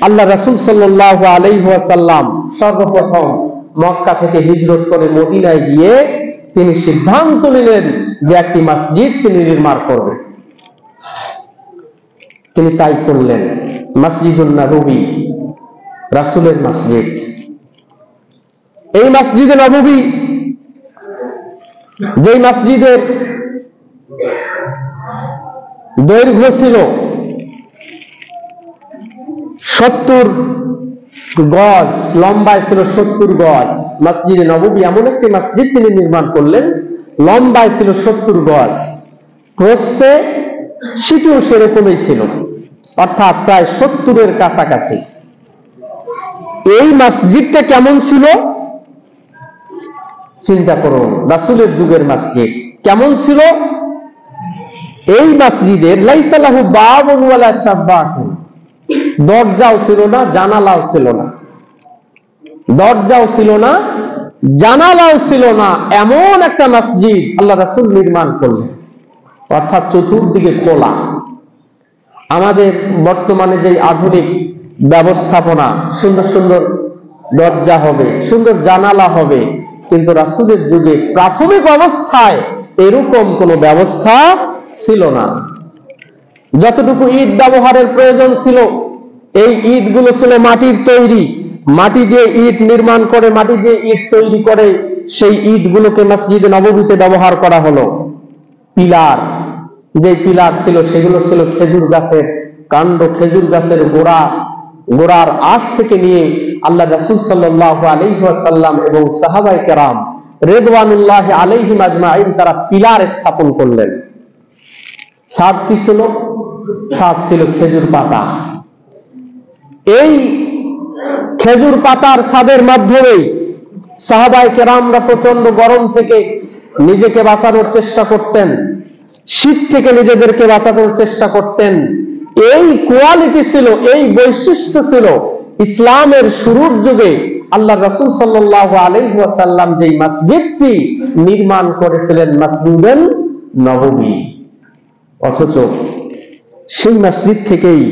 আল্লাহ রাসূল সাল্লাল্লাহু আলাইহি ওয়াসাল্লাম সর্বপ্রথম মক্কা থেকে হিজরত করে মদিনায় গিয়ে তিনি সিদ্ধান্ত নিলেন যে একটি মসজিদ তিনি নির্মাণ করবেন। তিনি তাই করলেন, মসজিদুন নববী, রাসূলের মসজিদ। এই মসজিদে নববী, যেই মসজিদের দৈর্ঘ্য ছিল 70 গজ, লম্বায় ছিল 70 গজ। মসজিদে নববী এমন একটি মসজিদ তিনি নির্মাণ করলেন, লম্বায় ছিল 70 গজ, প্রস্থে সেটিও সেরকমই ছিল, অর্থাৎ প্রায় 70-এর কাছাকাছি। এই মসজিদটা কেমন ছিল চিন্তা করুন, রাসূলের যুগের মসজিদ কেমন ছিল। এই মসজিদের লাইসা লাহু বাবুন ওয়ালা শাবাকুন, দরজাও ছিল না, জানালাও ছিল না, দরজাও ছিল না, জানালাও ছিল না, এমন একটা মসজিদ আল্লাহ রাসূল নির্মাণ করলেন, অর্থাৎ চতুর্দিকে খোলা। আমাদের বর্তমানে যে আধুনিক ব্যবস্থাপনা, সুন্দর সুন্দর দরজা হবে, সুন্দর জানালা হবে, কিন্তু রাসূলের যুগে প্রাথমিক অবস্থায় এরকম কোন ব্যবস্থা ছিল না। যতটুকু ইট ব্যবহারের প্রয়োজন ছিল, এই ইটগুলো ছিল মাটির তৈরি, মাটি দিয়ে ইট নির্মাণ করে, মাটি দিয়ে ইট তৈরি করে সেই ইটগুলোকে মসজিদে নববীতে ব্যবহার করা হলো। পিলার, যে পিলার ছিল সেগুলো ছিল খেজুর গাছের কাণ্ড, খেজুর গাছের গোড়ার আশ থেকে নিয়ে আল্লাহ রাসূল সাল্লাল্লাহু আলাইহি ওয়াসাল্লাম এবং সাহাবায়ে কেরাম রিদওয়ানুল্লাহি আলাইহিম আজমাইন তারা পিলার স্থাপন করলেন। ছাদ কি ছিল? ছাদ ছিল খেজুর পাতা। এই খেজুর পাতার ছাদের মাধ্যমেই সাহাবায়ে কেরামরা প্রচন্ড গরম থেকে নিজেকে বাঁচানোর চেষ্টা করতেন, শীত থেকে নিজেদেরকে বাঁচানোর চেষ্টা করতেন। এই কোয়ালিটি ছিল, এই বৈশিষ্ট্য ছিল ইসলামের শুরুর যুগে আল্লাহ রাসূল সাল্লাল্লাহু আলাইহি ওয়াসাল্লাম যে মসজিদটি নির্মাণ করেছিলেন, মসজিদুন নববী। অথচ সেই মসজিদ থেকেই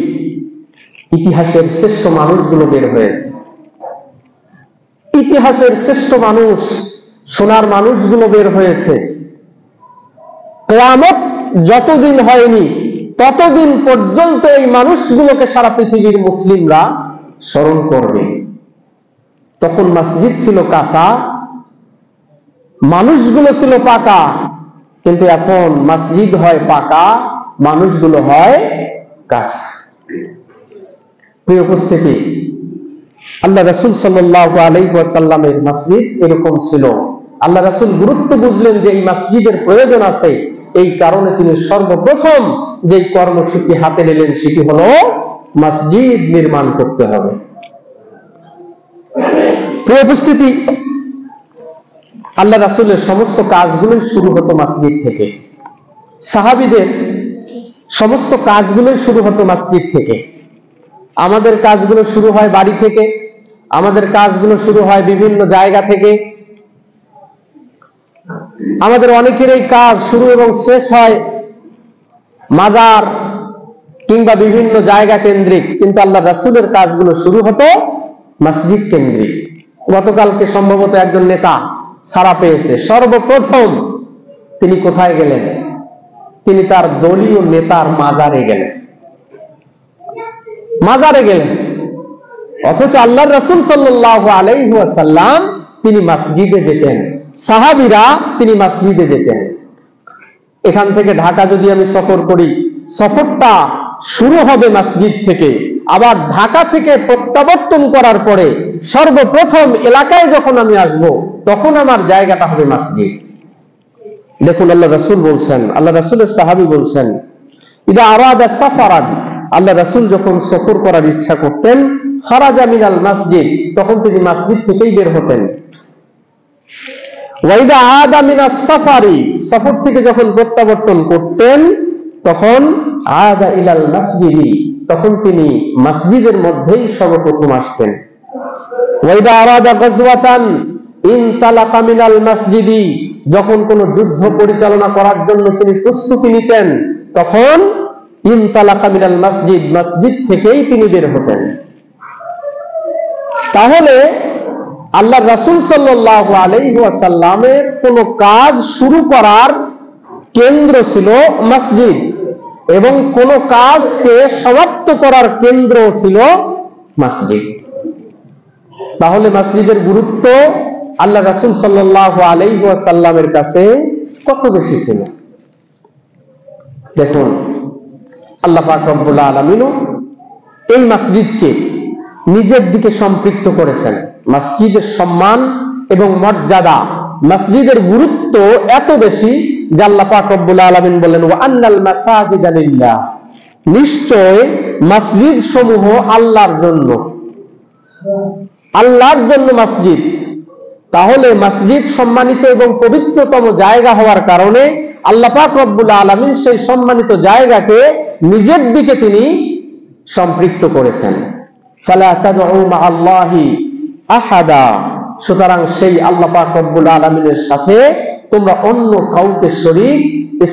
ইতিহাসের শ্রেষ্ঠ মানুষগুলো বের হয়েছে। ইতিহাসের শ্রেষ্ঠ মানুষ, সোনার মানুষগুলো বের হয়েছে। কিয়ামত যতদিন হয়নি ততদিন পর্যন্ত এই মানুষগুলোকে সারা পৃথিবীর মুসলিমরা স্মরণ করবে। তখন মসজিদ ছিল কাঁচা, মানুষগুলো ছিল পাকা, কিন্তু এখন মসজিদ হয় পাকা, মানুষগুলো হয় কাঁচা। প্রিয় উপস্থিতি, আল্লাহ রাসূল সাল্লাল্লাহু আলাইহি ওয়াসাল্লামের মসজিদ এরকম ছিল। আল্লাহ রাসূল গুরুত্ব বুঝলেন যে এই মসজিদের প্রয়োজন আছে, এই কারণে তিনি সর্বপ্রথম যে কর্মসূচি হাতে নিলেন সেটি হলো মসজিদ নির্মাণ করতে হবে। প্রিয় উপস্থিতি, আল্লাহ রাসূলের সমস্ত কাজগুলো শুরু হতো মসজিদ থেকে। সাহাবীদের সমস্ত কাজগুলো শুরু হতো মসজিদ থেকে। আমাদের কাজগুলো শুরু হয় বাড়ি থেকে, আমাদের কাজগুলো শুরু হয় বিভিন্ন জায়গা থেকে। আমাদের অনেকেরই কাজ শুরু এবং শেষ হয় মাজার কিংবা বিভিন্ন জায়গা কেন্দ্রিক, কিন্তু আল্লাহ রাসূলের কাজগুলো শুরু হতো মসজিদ কেন্দ্রিক। গতকালকে সম্ভবত একজন নেতা ছাড়া পেয়েছে, সর্বপ্রথম তিনি কোথায় গেলেন? তিনি তার দলীয় নেতার মাজারে গেলেন, মাজারে গেলেন। অথচ আল্লাহর রাসূল সাল্লাল্লাহু আলাইহি ওয়াসাল্লাম তিনি মসজিদে যেতেন, সাহাবীরা তিনি মসজিদে যেতেন। এখান থেকে ঢাকা যদি আমি সফর করি, সফরটা শুরু হবে মসজিদ থেকে, আবার ঢাকা থেকে প্রত্যাবর্তন করার পরে সর্বপ্রথম এলাকায় যখন আমি আসব তখন আমার জায়গাটা হবে মসজিদ। দেখুন আল্লাহ রাসূল বলছেন, আল্লাহ রাসূলের সাহাবী বলছেন, ইদা আরাদা সাফারান, আল্লাহ রাসূল যখন সফর করার ইচ্ছা করতেন, খারাজা মিনাল মসজিদ, তখন তিনি মসজিদ থেকেই বের হতেন। ওয়াইদা আদা মিনাস সাফারি, সফর থেকে যখন প্রত্যাবর্তন করতেন তখন আদা ইলাল মসজিদি, তখন তিনি মসজিদের মধ্যেই সর্বপ্রথম আসতেন। ওয়াইদা আরাদা গাজওয়াতান ইনতালাকা মিনাল মসজিদি, যখন কোন যুদ্ধ পরিচালনা করার জন্য তিনি প্রস্তুতি নিতেন তখন ইনতালাকা মিনাল মসজিদ, মসজিদ থেকেই তিনি বের হতেন। তাহলে আল্লাহ রাসূল সাল্লাল্লাহু আলাইহি ওয়াসাল্লামের কোন কাজ শুরু করার কেন্দ্র ছিল মসজিদ, এবং কোন কাজকে সমাপ্ত করার কেন্দ্র ছিল মসজিদ। তাহলে মসজিদের গুরুত্ব আল্লাহ রাসূল সাল্লাল্লাহু আলাইহি ওয়াসাল্লামের কাছে কত বেশি ছিল। দেখুন, আল্লাহ পাক রব্বুল আলামিন এই মসজিদকে নিজের দিকে সম্পৃক্ত করেছেন। মসজিদের সম্মান এবং মর্যাদা, মসজিদের গুরুত্ব এত বেশি যে আল্লাহ পাক রব্বুল আলামিন বলেন, ওয়া আন্নাল মাসাজিদা লিল্লাহ, নিশ্চয় মসজিদ সমূহ আল্লাহর জন্য, আল্লাহর জন্য মসজিদ। তাহলে মসজিদ সম্মানিত এবং পবিত্রতম জায়গা হওয়ার কারণে আল্লাহ পাক রব্বুল আলামিন সেই সম্মানিত জায়গাকে নিজের দিকে তিনি সম্পৃক্ত করেছেন। ফালা তাদউ মাআল্লাহি আহাদা, সুতরাং সেই আল্লাহ পাক রব্বুল আলামিনের সাথে তোমরা অন্য কাউকে শরীক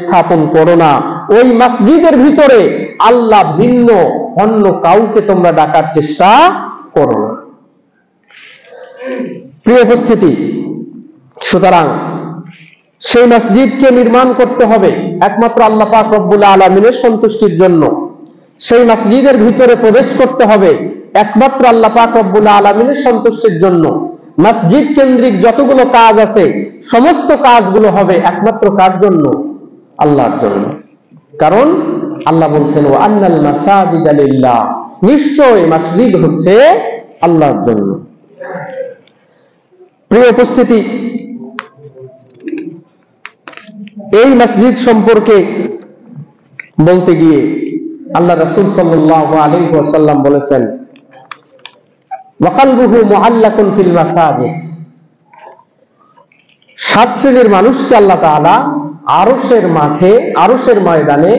স্থাপন করো না। ওই মসজিদের ভিতরে আল্লাহ ভিন্ন অন্য কাউকে তোমরা ডাকার চেষ্টা করো না। প্রিয় উপস্থিতি, সুতরাং সেই মসজিদকে নির্মাণ করতে হবে একমাত্র আল্লাহ পাক রব্বুল আলামিনের সন্তুষ্টির জন্য। সেই মসজিদের ভিতরে প্রবেশ করতে হবে একমাত্র আল্লাহ পাক রব্বুল আলামিনের সন্তুষ্টির জন্য। মসজিদ কেন্দ্রিক যতগুলো কাজ আছে সমস্ত কাজগুলো হবে একমাত্র কার জন্য? আল্লাহর জন্য। কারণ আল্লাহ বলছেন, ওয়া আন্নাল মাসাজিদা লিল্লাহ, নিশ্চয় মসজিদ হচ্ছে আল্লাহর জন্য। প্রিয় উপস্থিতি, এই মসজিদ সম্পর্কে বলতে গিয়ে আল্লাহ রাসূল সাল্লাল্লাহু আলাইহি ওয়াসাল্লাম বলেছেন, ওয়া কলবুহু মুআল্লাকুন ফিল মাসাজিদ, 7 শ্রেণীর মানুষকে আল্লাহ তাআলা আরশের মাঠে, আরশের ময়দানে,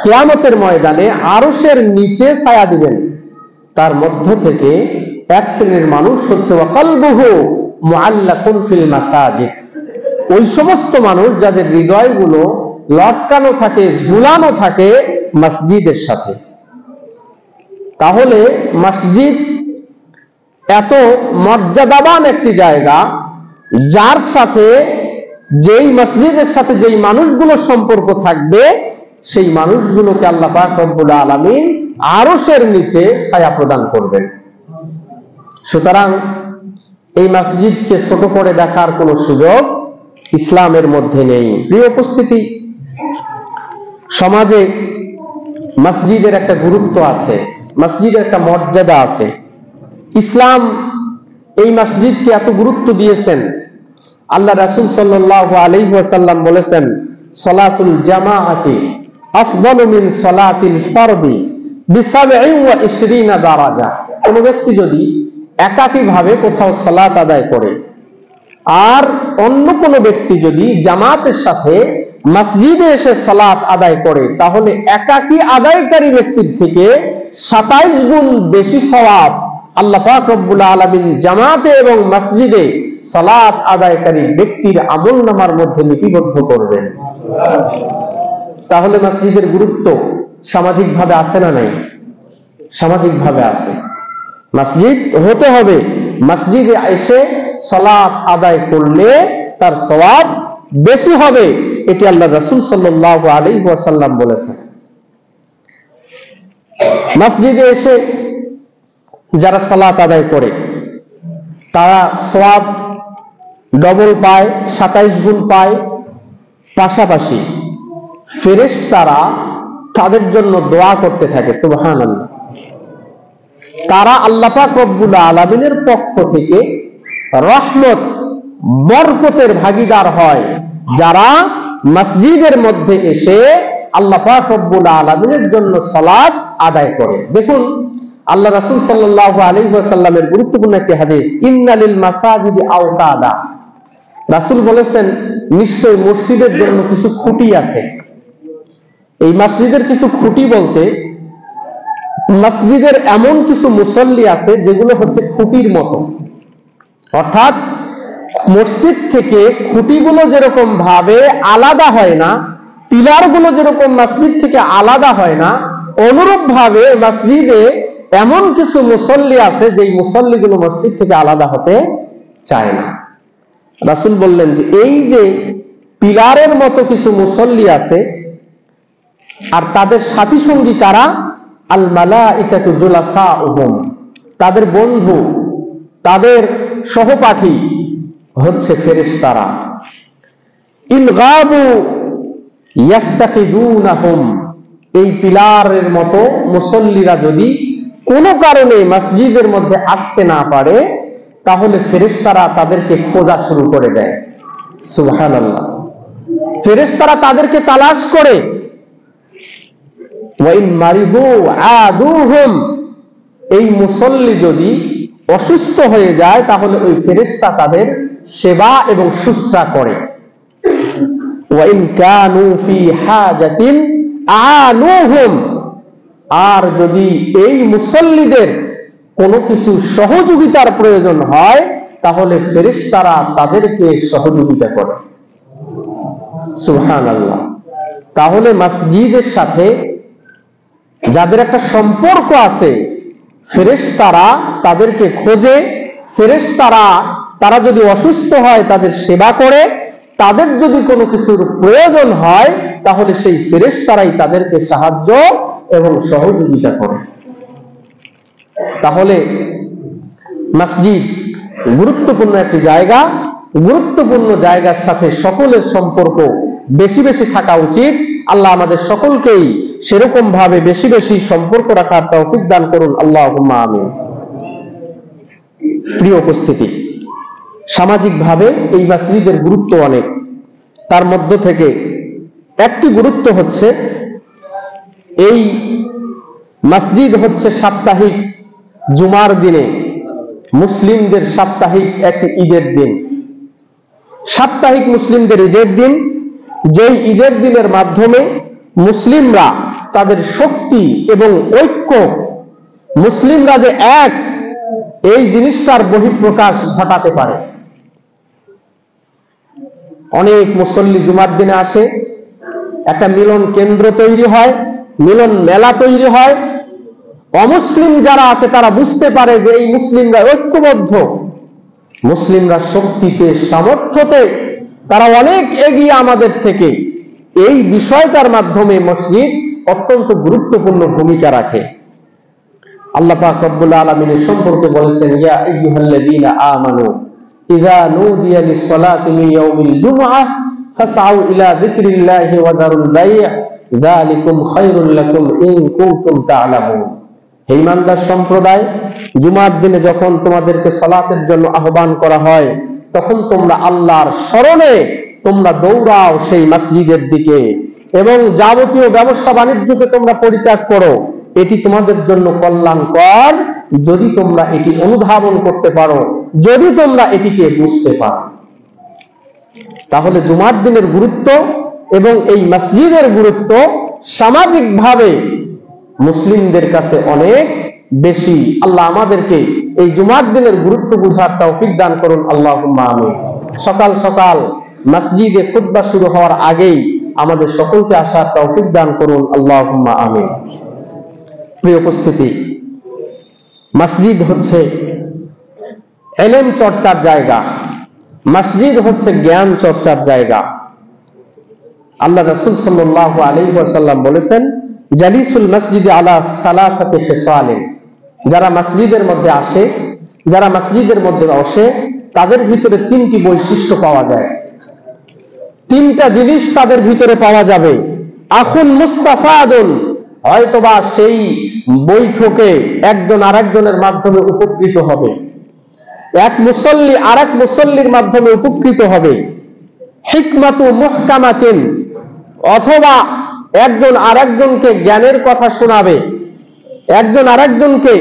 কিয়ামতের ময়দানে আরশের নিচে ছায়া দিবেন। তার মধ্য থেকে এক শ্রেণীর মানুষ হচ্ছে ওয়া কলবুহু মুআল্লাকুন ফিল মাসাজিদ, ওই সমস্ত মানুষ যাদের হৃদয়গুলো লটকানো থাকে, ঝুলানো থাকে মসজিদের সাথে। তাহলে মসজিদ এত মর্যাদাবান একটি জায়গা, যার সাথে, যেই মসজিদের সাথে যেই মানুষগুলোর সম্পর্ক থাকবে সেই মানুষগুলোকে আল্লাহ পাক রব্বুল আলামিন আরশের নিচে ছায়া প্রদান করবেন। সুতরাং এই মসজিদকে ছোট করে দেখার কোনো সুযোগ ইসলামের মধ্যে নেই। প্রিয় উপস্থিতি, সমাজে মসজিদের একটা গুরুত্ব আছে, মসজিদের একটা মর্যাদা আছে। ইসলাম এই মসজিদকে এত গুরুত্ব দিয়েছেন। আল্লাহ রাসূল সাল্লাল্লাহু আলাইহি ওয়াসাল্লাম বলেছেন, সালাতুল জামাআতি আফদালু মিন সালাতিল ফারদি বি27 দারাজা। কোন ব্যক্তি যদি একাকী ভাবে কোথাও সালাত আদায় করে আর অন্য কোন ব্যক্তি যদি জামাতের সাথে মসজিদে এসে সালাত আদায় করে, তাহলে একাকী আদায়কারী ব্যক্তির থেকে 27 গুণ বেশি সওয়াব আল্লাহ পাক রব্বুল আলামিন জামাতে এবং মসজিদে সালাত আদায়কারী ব্যক্তির আমলনামার মধ্যে লিপিবদ্ধ করবেন। তাহলে মসজিদের গুরুত্ব সামাজিকভাবে আছে না নাই? সামাজিকভাবে আছে। মসজিদ হতে হবে, মসজিদে এসে সালাত আদায় করলে তার সওয়াব বেশি হবে, এটি আল্লাহ রাসূল সাল্লাল্লাহু আলাইহি ওয়াসাল্লাম বলেছেন। মসজিদে এসে যারা সালাত আদায় করে তারা সওয়াব ডবল পায়, 27 গুণ পায়। পাশাপাশি ফেরেশতারা তাদের জন্য দোয়া করতে থাকে, সুবহানাল্লাহ। তারা আল্লাহ পাক রব্বুল আলামিনের পক্ষ থেকে রহমত, বরকতের ভাগীদার হয় যারা মসজিদের মধ্যে এসে আল্লাহ পাক রব্বুল আলামিনের জন্য সালাত আদায় করে। দেখুন, আল্লাহ রাসূল সাল্লাল্লাহু আলাইহি ওয়াসাল্লামের গুরুত্বপূর্ণ একটি হাদিস, ইন্নালিল মাসাজিদি আওতাদা, রাসূল বলেছেন, নিশ্চয় মসজিদের জন্য কিছু খুঁটি আছে। এই মসজিদের কিছু খুঁটি বলতে মসজিদের এমন কিছু মুসল্লি আছে যেগুলো হচ্ছে খুঁটির মতো। অর্থাৎ মসজিদ থেকে খুঁটিগুলো যেরকম ভাবে আলাদা হয় না, পিলারগুলো যেরকম মসজিদ থেকে আলাদা হয় না, অনুরূপ ভাবে মসজিদে এমন কিছু মুসল্লি আছে যে মুসল্লিগুলো মসজিদ থেকে আলাদা হতে চায় না। রাসূল বললেন যে এই যে পিলারের মতো কিছু মুসল্লি আছে, আর তাদের সাথী সঙ্গী কারা? আল মালাইকাতু জুলাসাউহুম, তাদের বন্ধু, তাদের সহপাঠী হচ্ছে ফেরেশতারা। ইন গাবু ইয়াফতাকিদুনাহুম, এই পিলারের মতো মুসল্লিরা যদি কোনো কারণে মসজিদের মধ্যে আসতে না পারে, তাহলে ফেরেশতারা তাদেরকে খোঁজা শুরু করে দেয়। সুবহানাল্লাহ, ফেরেশতারা তাদেরকে তালাশ করে। ওয়াইন মারিদু আদুহুম, এই মুসল্লি যদি অসুস্থ হয়ে যায় তাহলে ওই ফেরেশতা তাদের সেবা এবং শুশ্রূষা করে। ওয়াইন কানু ফি হাজাতিন আনুহুম, আর যদি এই মুসল্লিদের কোনো কিছু সহযোগিতার প্রয়োজন হয় তাহলে ফেরেশতারা তাদেরকে সহযোগিতা করে। সুবহানাল্লাহ। তাহলে মসজিদের সাথে যাদের একটা সম্পর্ক আছে, ফেরেশতারা তাদেরকে খোঁজে, ফেরেশতারা তারা যদি অসুস্থ হয় তাদের সেবা করে, তাদের যদি কোনো কিছুর প্রয়োজন হয় তাহলে সেই ফেরেশতারাই তাদেরকে সাহায্য এবং সহযোগিতা করে। তাহলে মসজিদ গুরুত্বপূর্ণ একটি জায়গা, গুরুত্বপূর্ণ জায়গার সাথে সকলের সম্পর্ক বেশি বেশি থাকা উচিত। আল্লাহ আমাদের সকলকেই সেরকম ভাবে বেশি বেশি সম্পর্ক রাখার তৌফিক দান করুন, আল্লাহুম্মা আমিন। প্রিয় উপস্থিতি, সামাজিকভাবে এই মসজিদের গুরুত্ব অনেক। তার মধ্য থেকে একটি গুরুত্ব হচ্ছে এই মসজিদ হচ্ছে সাপ্তাহিক জুমার দিনে মুসলিমদের সাপ্তাহিক একটি ঈদের দিন। সাপ্তাহিক মুসলিমদের ঈদের দিন, যেই ঈদের দিনের মাধ্যমে মুসলিমরা তাদের শক্তি এবং ঐক্য, মুসলিমরা যে এক, এই জিনিসটার বহিঃপ্রকাশ ঘটাতে পারে। অনেক মুসল্লি জুমার দিনে আসে, একটা মিলন কেন্দ্র তৈরি হয়, মিলন মেলা তৈরি হয়। অমুসলিম যারা আছে তারা বুঝতে পারে যে এই মুসলিমরা ঐক্যবদ্ধ, মুসলিমরা শক্তিতে সামর্থ্যতে তারা অনেক এগিয়ে আমাদের থেকে। এই বিষয়টার মাধ্যমে মসজিদ অত্যন্ত গুরুত্বপূর্ণ ভূমিকা রাখে। আল্লাহ পাক রব্বুল আলামিনের সম্পর্কে বলেছেন, ইয়া আইয়ুহাল্লাযীনা আমানু ইযা নুদিয়া লিস-সালাতি মিন ইয়াউমিল জুমআহ ফাসআউ ইলা যিকরিল্লাহি ওয়া যারুল বাই' যালিকুম খায়রুল লাকুম ইন কুনতুম তা'লামুন। হে ঈমানদার সম্প্রদায়, জুমার দিনে যখন তোমাদেরকে সালাতের জন্য আহ্বান করা হয় তখন তোমরা আল্লাহর স্মরণে তোমরা দৌড়াও সেই মসজিদের দিকে এবং যাবতীয় ব্যবসা বাণিজ্যকে তোমরা পরিত্যাগ করো। এটি তোমাদের জন্য কল্যাণকর যদি তোমরা এটি অনুধাবন করতে পারো, যদি তোমরা এটিকে বুঝতে পারো। তাহলে জুমার দিনের গুরুত্ব এবং এই মসজিদের গুরুত্ব সামাজিকভাবে মুসলিমদের কাছে অনেক বেশি। আল্লাহ আমাদেরকে এই জুমার দিনের গুরুত্ব বুঝার তৌফিক দান করুন, আল্লাহুম্মা আমিন। সকাল সকাল মসজিদে খুতবা শুরু হওয়ার আগেই আমাদের সকলকে আসার তৌফিক দান করুন, আল্লাহুম্মা আমিন। প্রিয় উপস্থিতি, মসজিদ হচ্ছে ইলম চর্চার জায়গা, মসজিদ হচ্ছে জ্ঞান চর্চার জায়গা। আল্লাহ রাসূল সাল্লাল্লাহু আলাইহি ওয়াসাল্লাম বলেছেন, জালিসুল মসজিদে আলা সালাসাতি খিসালিন, যারা মসজিদের মধ্যে আসে, যারা মসজিদের মধ্যে বসে, তাদের ভিতরে তিনটি বৈশিষ্ট্য পাওয়া যায়, তিনটা জিনিস তাদের ভিতরে পাওয়া যাবে। আখুন মুস্তাফাদুন, হয়তোবা সেই বৈঠকে একজন আরেকজনের মাধ্যমে উপকৃত হবে, এক মুসল্লি আরেক মুসল্লির মাধ্যমে উপকৃত হবে। হিকমাতু মুহকামাতিন, অথবা একজন আরেকজনকে জ্ঞানের কথা শোনাবে, একজন আরেকজনকে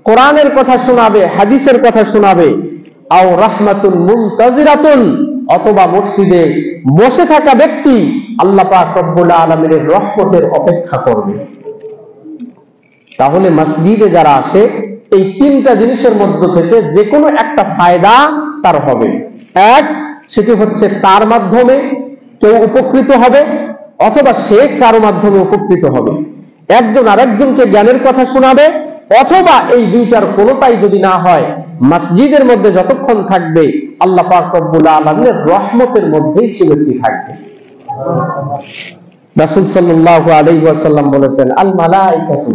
কোরআনের কথা শোনাবে, হাদিসের কথা শোনাবে। আও রাহমাতুন মুনতাজিরাতুন, অথবা মসজিদে বসে থাকা ব্যক্তি আল্লাহ পাক রব্বুল আলামিনের রহমতের অপেক্ষা করবে। তাহলে মসজিদে যারা আসে এই তিনটা জিনিসের মধ্য থেকে যে কোনো একটা ফায়দা তার হবে। এক, সেটি হচ্ছে তার মাধ্যমে কেউ উপকৃত হবে, অথবা সে কারো মাধ্যমে উপকৃত হবে। একজন আরেকজনকে জ্ঞানের কথা শোনাবে, অথবা এই দুইটার কোনোটাই যদি না হয়, মসজিদের মধ্যে যতক্ষণ থাকবে আল্লাহ পাক রব্বুল আলামিনের রহমতের মধ্যেই সে ব্যক্তি থাকবে। রাসূল সাল্লাল্লাহু আলাইহি ওয়াসাল্লাম বলেছেন, আল মালাইকাতু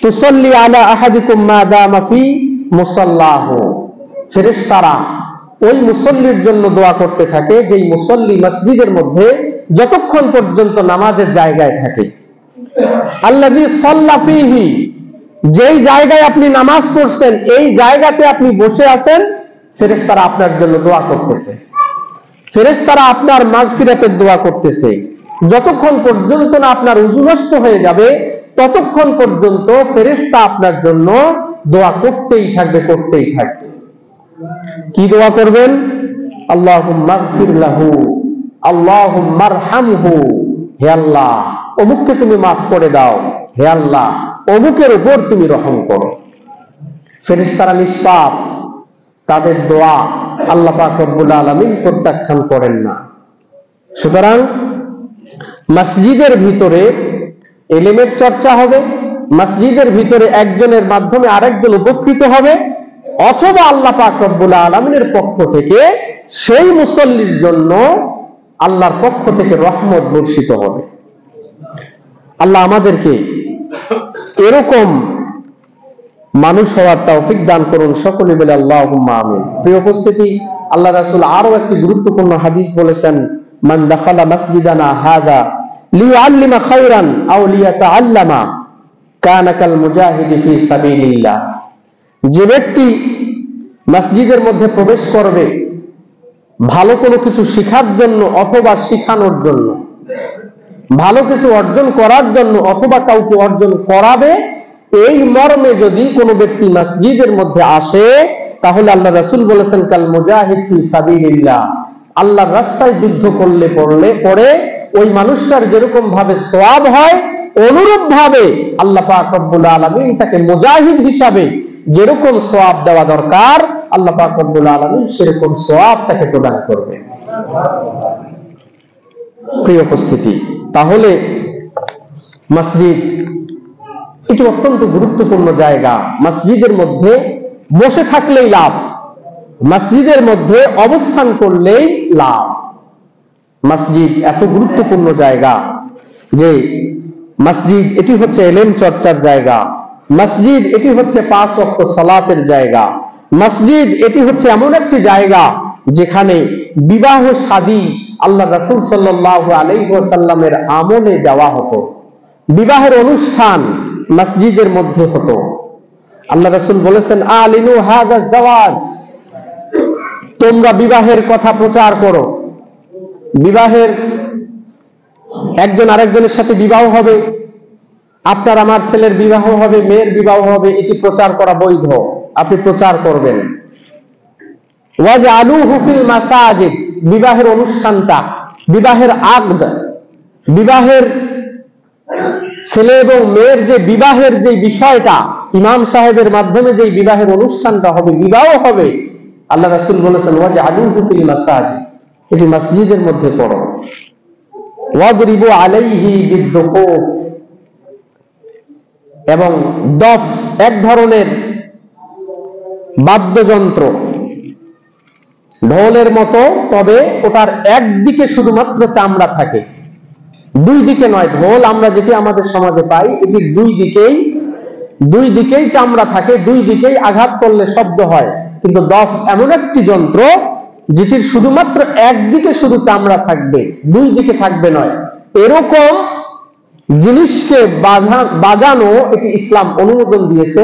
তুসাল্লি আলা আহাদিকুম মা দামা ফি মুসাল্লাহু, ফেরেশতারা ওই মুসল্লির জন্য দোয়া করতে থাকে যেই মুসল্লি মসজিদের মধ্যে যতক্ষণ পর্যন্ত নামাজের জায়গায় থাকে। আল্লাযী সাল্লা ফীহি, যেই জায়গায় আপনি নামাজ পড়ছেন এই জায়গাতে আপনি বসে আছেন, ফেরেশতারা আপনার জন্য দোয়া করতেছে, ফেরেশতারা আপনার মাগফিরাতের দোয়া করতেছে। যতক্ষণ পর্যন্ত না আপনার ওযু নষ্ট হয়ে যাবে ততক্ষণ পর্যন্ত ফেরেশতা আপনার জন্য দোয়া করতেই থাকবে, করতেই থাকবে। কি দোয়া করবেন? আল্লাহুম্মা গফির লাহু, আল্লাহুম্মা আরহামহু, হে আল্লাহ অমুককে তুমি মাফ করে দাও, হে আল্লাহ অমুকের উপর তুমি রহম করো। ফেরেশতারা নিষ্পাপ, তাদের দোয়া আল্লাহ পাক রব্বুল আলামিন প্রত্যাখ্যান করেন না। সুতরাং মসজিদের ভিতরে ইলমের চর্চা হবে, মসজিদের ভিতরে একজনের মাধ্যমে আরেকজন উপকৃত হবে, অথবা আল্লাহ পাক রব্বুল আলামিনের পক্ষ থেকে সেই মুসল্লির জন্য আল্লাহর পক্ষ থেকে রহমত বর্ষিত হবে। আল্লাহ আমাদেরকে এরকম মানুষ হওয়ার তৌফিক দান করুন, সকলে বলে আল্লাহুম্মা আমিন। প্রিয় উপস্থিতি, আল্লাহ রাসূল আরো একটি গুরুত্বপূর্ণ হাদিস বলেছেন, মান দাখালা মাসজিদানা হাযা লিয়ুআল্লিমা খায়রান আও লিয়াতাআল্লামা কানা কাল মুজাহিদি ফি সাবিলিল্লাহ। যে ব্যক্তি মসজিদের মধ্যে প্রবেশ করবে ভালো কোনো কিছু শেখার জন্য অথবা শেখানোর জন্য, ভালো কিছু অর্জন করার জন্য অথবা কাউকে অর্জন করাবে, এই মর্মে যদি কোনো ব্যক্তি মসজিদের মধ্যে আসে তাহলে আল্লাহ রাসূল বলেছেন কাল মুজাহিদ ফি সাবিলিল্লাহ, আল্লাহর রাস্তায় যুদ্ধ করলে পরে ওই মানুষটার যেরকম ভাবে সওয়াব হয় অনুরূপ ভাবে আল্লাহ পাক রব্বুল আলামিন তাকে মুজাহিদ হিসাবে যেরকম সওয়াব দেওয়া দরকার আল্লাহ পাক রব্বুল আলামিন সেরকম সওয়াব তাকে প্রদান করবেন। প্রিয় উপস্থিতি, তাহলে মসজিদ এটি অত্যন্ত গুরুত্বপূর্ণ জায়গা। মসজিদের মধ্যে বসে থাকলেই লাভ, মসজিদের মধ্যে অবস্থান করলেই লাভ। মসজিদ এত গুরুত্বপূর্ণ জায়গা যে মসজিদ এটি হচ্ছে ইলম চর্চার জায়গা, মসজিদ এটি হচ্ছে 5 ওয়াক্ত সালাতের জায়গা, মসজিদ এটি হচ্ছে এমন একটি জায়গা যেখানে বিবাহ শাদী আল্লাহ রাসূল সাল্লাল্লাহু আলাইহি ওয়াসাল্লামের আমলে দেওয়া হতো, বিবাহের অনুষ্ঠান মসজিদের মধ্যে হতো। আল্লাহ রাসূল বলেছেন আলিনু হাযা জাওয়াজ, তোমরা বিবাহের কথা প্রচার করো। বিবাহের একজন আরেকজনের সাথে বিবাহ হবে, আপনার আমার ছেলের বিবাহ হবে, মেয়ের বিবাহ হবে, এটি প্রচার করা বৈধ, আপনি প্রচার করবেন। ওয়াজআলুহু ফিল মাসাজিদ, বিবাহের অনুষ্ঠানটা, বিবাহের আকদ, বিবাহের ছেলে এবং মেয়ের যে বিবাহের যে বিষয়টা ইমাম সাহেবের মাধ্যমে যে বিবাহের অনুষ্ঠানটা হবে, বিবাহ হবে, আল্লাহ রাসূল বলেছেন ওয়াজআলুহু ফিল মাসাজিদ, এটি মসজিদের মধ্যে করো। ওয়াদরিবু আলাইহি বিদ্দুফুফ, এবং দফ এক ধরনের বাদ্যযন্ত্র, ঢোলের মতো, তবে ওটার একদিকে শুধুমাত্র চামড়া থাকে, দুই দিকে নয়। ঢোল আমরা যেটি আমাদের সমাজে পাই এটি দুই দিকেই চামড়া থাকে, দুই দিকেই আঘাত করলে শব্দ হয়, কিন্তু দফ এমন একটি যন্ত্র যেটির শুধুমাত্র একদিকে শুধু চামড়া থাকবে, দুই দিকে থাকবে নয়। এরকম জিনিসকে বাজানো এটি ইসলাম অনুমোদন দিয়েছে।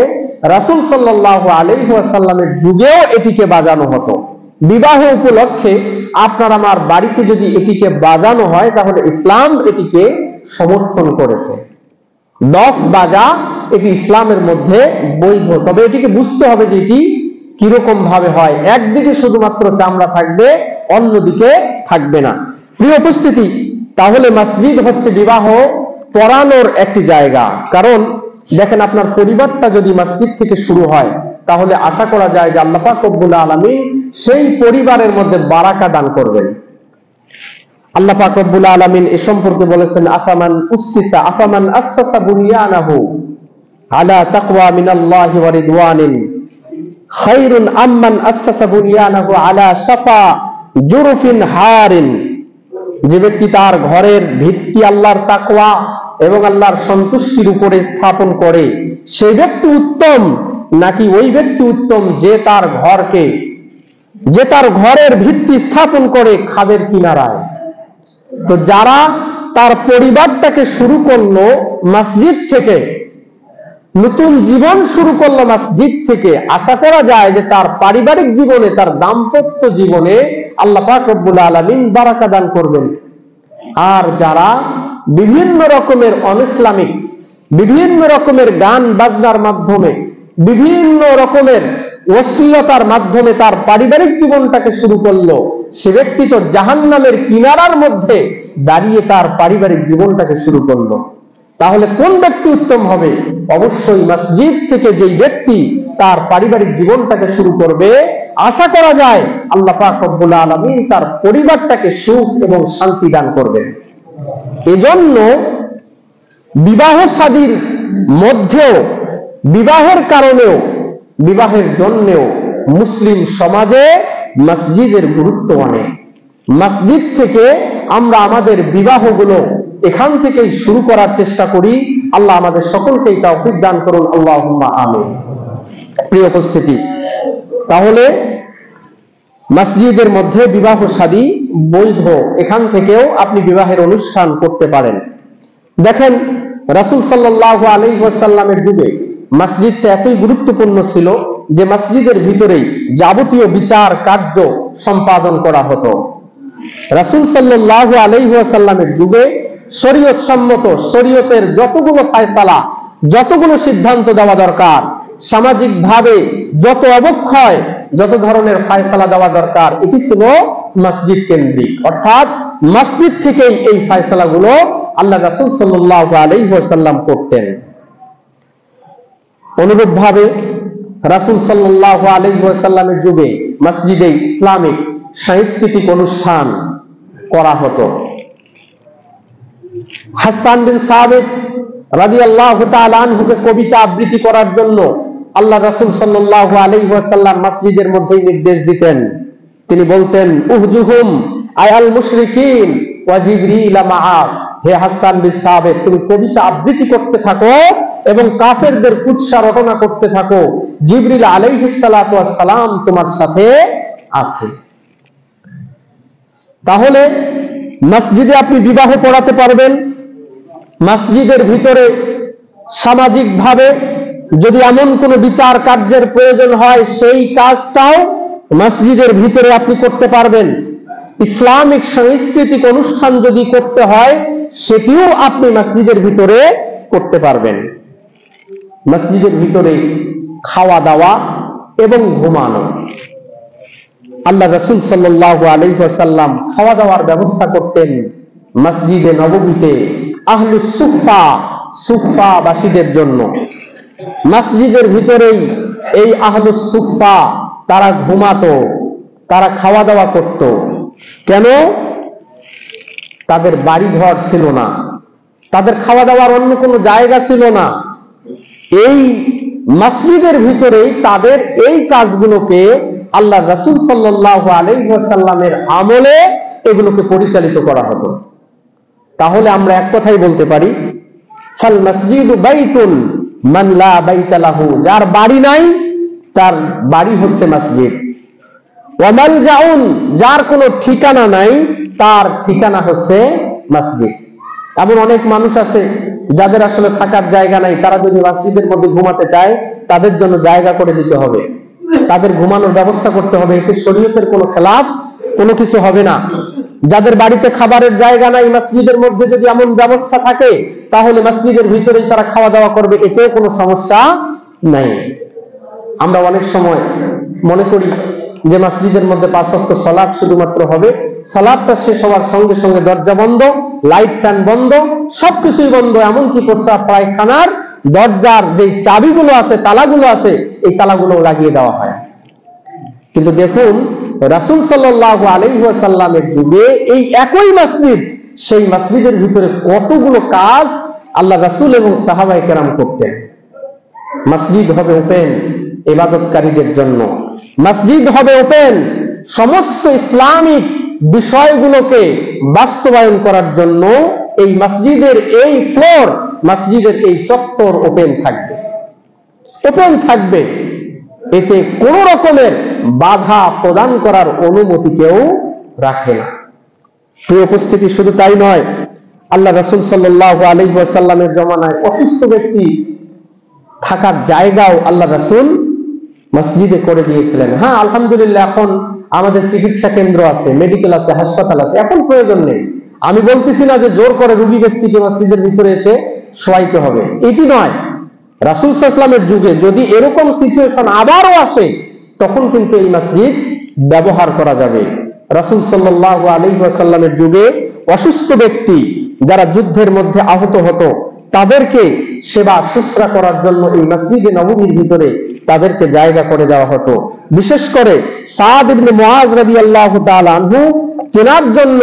রাসূল সাল্লাল্লাহু আলাইহি ওয়াসাল্লামের যুগেও এটিকে বাজানো হতো। বিবাহ উপলক্ষে আপনার আমার বাড়িতে যদি এটিকে বাজানো হয় তাহলে ইসলাম এটিকে সমর্থন করেছে। দফ বাজা এটি ইসলামের মধ্যে বৈধ, তবে এটিকে বুঝতে হবে যে এটি কিরকম ভাবে হয়, একদিকে শুধুমাত্র চামড়া থাকবে, অন্যদিকে থাকবে না। প্রিয় উপস্থিতি, তাহলে মসজিদ হচ্ছে বিবাহ পড়ানোর একটি জায়গা। কারণ দেখেন, আপনার পরিবারটা যদি মসজিদ থেকে শুরু হয় তাহলে আশা করা যায় যে আল্লাহ পাক রব্বুল আলামিন সেই পরিবারের মধ্যে বারাকা দান করবেন। আল্লাহ পাক রব্বুল আলামিন এ সম্পর্কে বলেছেন আফামান আসাসা বুনিয়ানাহু আলা তাকওয়া মিনাল্লাহি ওয়া রিদওয়ানিন খায়রুন আম্মান আসাসা বুনিয়ানাহু আলা শাফা জুরফিন হারিন। যে ব্যক্তি তার ঘরের ভিত্তি আল্লাহর তাকওয়া এবং আল্লাহর সন্তুষ্টির উপরে স্থাপন করে, সেই ব্যক্তি উত্তম নাকি ওই ব্যক্তি উত্তম যে তার ঘরের ভিত্তি স্থাপন করে খাদের কিনারায়? তো যারা তার পরিবারটাকে শুরু করলো মসজিদ থেকে, নতুন জীবন শুরু করলো মসজিদ থেকে, আশা করা যায় যে তার পারিবারিক জীবনে, তার দাম্পত্য জীবনে আল্লাহ পাক রব্বুল আলামিন বারাকা দান করবেন। আর যারা বিভিন্ন রকমের অনইসলামিক, বিভিন্ন রকমের গান বাজনার মাধ্যমে, বিভিন্ন রকমের অশ্লীলতার মাধ্যমে তার পারিবারিক জীবনটাকে শুরু করলো, সে ব্যক্তি তো জাহান্নামের কিনারার মধ্যে দাঁড়িয়ে তার পারিবারিক জীবনটাকে শুরু করলো। তাহলে কোন ব্যক্তি উত্তম হবে? অবশ্যই মসজিদ থেকে যেই ব্যক্তি তার পারিবারিক জীবনটাকে শুরু করবে, আশা করা যায় আল্লাহ পাক রব্বুল আলামিন তার পরিবারটাকে সুখ এবং শান্তি দান করবেন। এজন্য বিবাহ শাদীর মধ্যেও, বিবাহের কারণেও, বিবাহের জন্যেও মুসলিম সমাজে মসজিদের গুরুত্ব অনেক। মসজিদ থেকে আমরা আমাদের বিবাহগুলো এখান থেকেই শুরু করার চেষ্টা করি। আল্লাহ আমাদের সকলকেই তৌফিক দান করুন, আল্লাহুম্মা আমিন। প্রিয় উপস্থিতি, তাহলে মসজিদের মধ্যে বিবাহ শাদী বৈধ, এখান থেকেও আপনি বিবাহের অনুষ্ঠান করতে পারেন। দেখেন, রাসূল সাল্লাল্লাহু আলাইহি ওয়াসাল্লামের যুগে মসজিদটা এতই গুরুত্বপূর্ণ ছিল যে মসজিদের ভিতরেই যাবতীয় বিচার কার্য সম্পাদন করা হতো। রাসূল সাল্লাল্লাহু আলাইহি ওয়াসাল্লামের যুগে শরীয়ত সম্মত, শরীয়তের যতগুলো ফয়সালা, যতগুলো সিদ্ধান্ত দেওয়া দরকার, সামাজিক ভাবে যত অবক্ষয়, যত ধরনের ফয়সালা দেওয়া দরকার, এটি ছিল মসজিদ কেন্দ্রিক। অর্থাৎ মসজিদ থেকেই এই ফয়সালাগুলো আল্লাহ রাসূল সাল্লাল্লাহু আলাইহি ওয়াসাল্লাম করতেন। অনুরূপভাবে রাসূল সাল্লাল্লাহু আলাইহি ওয়াসাল্লামের যুগে মসজিদে ইসলামিক সাংস্কৃতিক অনুষ্ঠান করা হতো। হাসান বিন সাবিত রাদিয়াল্লাহু তাআলা আনহুকে কবিতা আবৃত্তি করার জন্য আল্লাহ রাসূল সাল্লাল্লাহু আলাইহি ওয়াসাল্লাম মসজিদের মধ্যেই নির্দেশ দিতেন। তিনি বলতেন, উহজুহুম আয়াল মুশরিকিন ওয়া জিবরিল মাআক। হে হাসান বিন সাবিত, তুমি কবিতা আবৃত্তি করতে থাকো এবং কাফেরদের কুৎসা রটনা করতে থাকো, জিবরিল আলাইহিস সালাতু ওয়াস সালাম তোমার সাথে আছে। তাহলে মসজিদে আপনি বিবাহ পড়াতে পারবেন। মসজিদের ভিতরে সামাজিক ভাবে যদি এমন কোনো বিচার কার্যের প্রয়োজন হয়, সেই কাজটাও মসজিদের ভিতরে আপনি করতে পারবেন। ইসলামিক সাংস্কৃতিক অনুষ্ঠান যদি করতে হয়, সেটিও আপনি মসজিদের ভিতরে করতে পারবেন। মসজিদের ভিতরে খাওয়া দাওয়া এবং ঘুমানো, আল্লাহ রাসূল সাল্লাল্লাহু আলাইহি ওয়াসাল্লাম খাওয়া দাওয়ার ব্যবস্থা করতেন মসজিদে নববীতে আহলুস সুফফা, সুফফাবাসীদের জন্য। মসজিদের ভিতরেই এই আহলুস সুফফা তারা ঘুমাতো, তারা খাওয়া দাওয়া করত। কেন? তাদের বাড়ি ঘর ছিল না, তাদের খাওয়া দাওয়ার অন্য কোনো জায়গা ছিল না। এই মসজিদের ভিতরেই তাদের এই কাজগুলোকে আল্লাহ রাসূল সাল্লাল্লাহু আলাইহি ওয়াসাল্লামের আমলে এগুলোকে পরিচালিত করা হতো। তাহলে আমরা এক কথাই বলতে পারি, ফাল মসজিদু বাইতুন মান লা বাইতা লাহু, যার বাড়ি নাই তার বাড়ি হচ্ছে মসজিদ। ওয়া মালজাউন, যার কোনো ঠিকানা নাই তার ঠিকানা হচ্ছে মসজিদ। এমন অনেক মানুষ আছে যাদের আসলে থাকার জায়গা নাই, তারা যদি মসজিদের মধ্যে ঘুমাতে চায় তাদের জন্য জায়গা করে দিতে হবে, তাদের ঘুমানোর ব্যবস্থা করতে হবে। এতে শরীয়তের কোনো খেলাফ কোনো কিছু হবে না। যাদের বাড়িতে খাবারের জায়গা নাই, মসজিদের মধ্যে যদি এমন ব্যবস্থা থাকে তাহলে মসজিদের ভিতরেই তারা খাওয়া দাওয়া করবে, এতেও কোনো সমস্যা নাই। আমরা অনেক সময় মনে করি যে মসজিদের মধ্যে 5 ওয়াক্ত সালাত শুধুমাত্র হবে, সালাতটা শেষ হওয়ার সঙ্গে সঙ্গে দরজা বন্ধ, লাইট ফ্যান বন্ধ, সবকিছুই বন্ধ, এমনকি প্রস্রাব পায়খানার দরজার যে চাবিগুলো আছে, তালাগুলো আছে, এই তালাগুলো লাগিয়ে দেওয়া হয়। কিন্তু দেখুন রাসূল সাল্লাল্লাহু আলাইহি ওয়াসাল্লামের যুগে এই একই মসজিদ, সেই মসজিদের ভিতরে কতগুলো কাজ আল্লাহ রাসূল এবং সাহাবায়ে কেরাম করতেন। মসজিদ হবে ওপেন ইবাদতকারীদের জন্য, মসজিদ হবে ওপেন সমস্ত ইসলামিক বিষয়গুলোকে বাস্তবায়ন করার জন্য। এই মসজিদের এই ফ্লোর, মসজিদের এই চত্বর ওপেন থাকবে, ওপেন থাকবে। এতে কোন রকমের বাধা প্রদান করার অনুমতি কেউ রাখে না। প্রিয় উপস্থিতি, শুধু তাই নয়, আল্লাহ রাসূল সাল্লাল্লাহু আলাইহি ওয়াসাল্লামের জমানায় অসুস্থ ব্যক্তি থাকার জায়গাও আল্লাহ রাসূল মসজিদে করে দিয়েছিলেন। হ্যাঁ, আলহামদুলিল্লাহ এখন আমাদের চিকিৎসা কেন্দ্র আছে, মেডিকেল আছে, হাসপাতাল আছে, এখন প্রয়োজন নেই। আমি বলতেছি না যে জোর করে রোগী ব্যক্তিকে মসজিদের ভিতরে এসে শোয়াইতে হবে, এটি নয়। রাসূল সাল্লাল্লাহু আলাইহি ওয়াসাল্লামের যুগে যদি এরকম সিচুয়েশন আবারও আসে, তখন কিন্তু এই মসজিদ ব্যবহার করা যাবে। রাসূল সাল্লাল্লাহু আলাইহি ওয়াসাল্লামের যুগে অসুস্থ ব্যক্তি যারা যুদ্ধের মধ্যে আহত হতো, তাদেরকে সেবা শুশ্রূষা করার জন্য এই মসজিদে নববীর ভিতরে তাদেরকে জায়গা করে দেওয়া হতো। বিশেষ করে সাদ ইবনে মুআজ রাদিয়াল্লাহু তাআলা আনহু, কেনার জন্য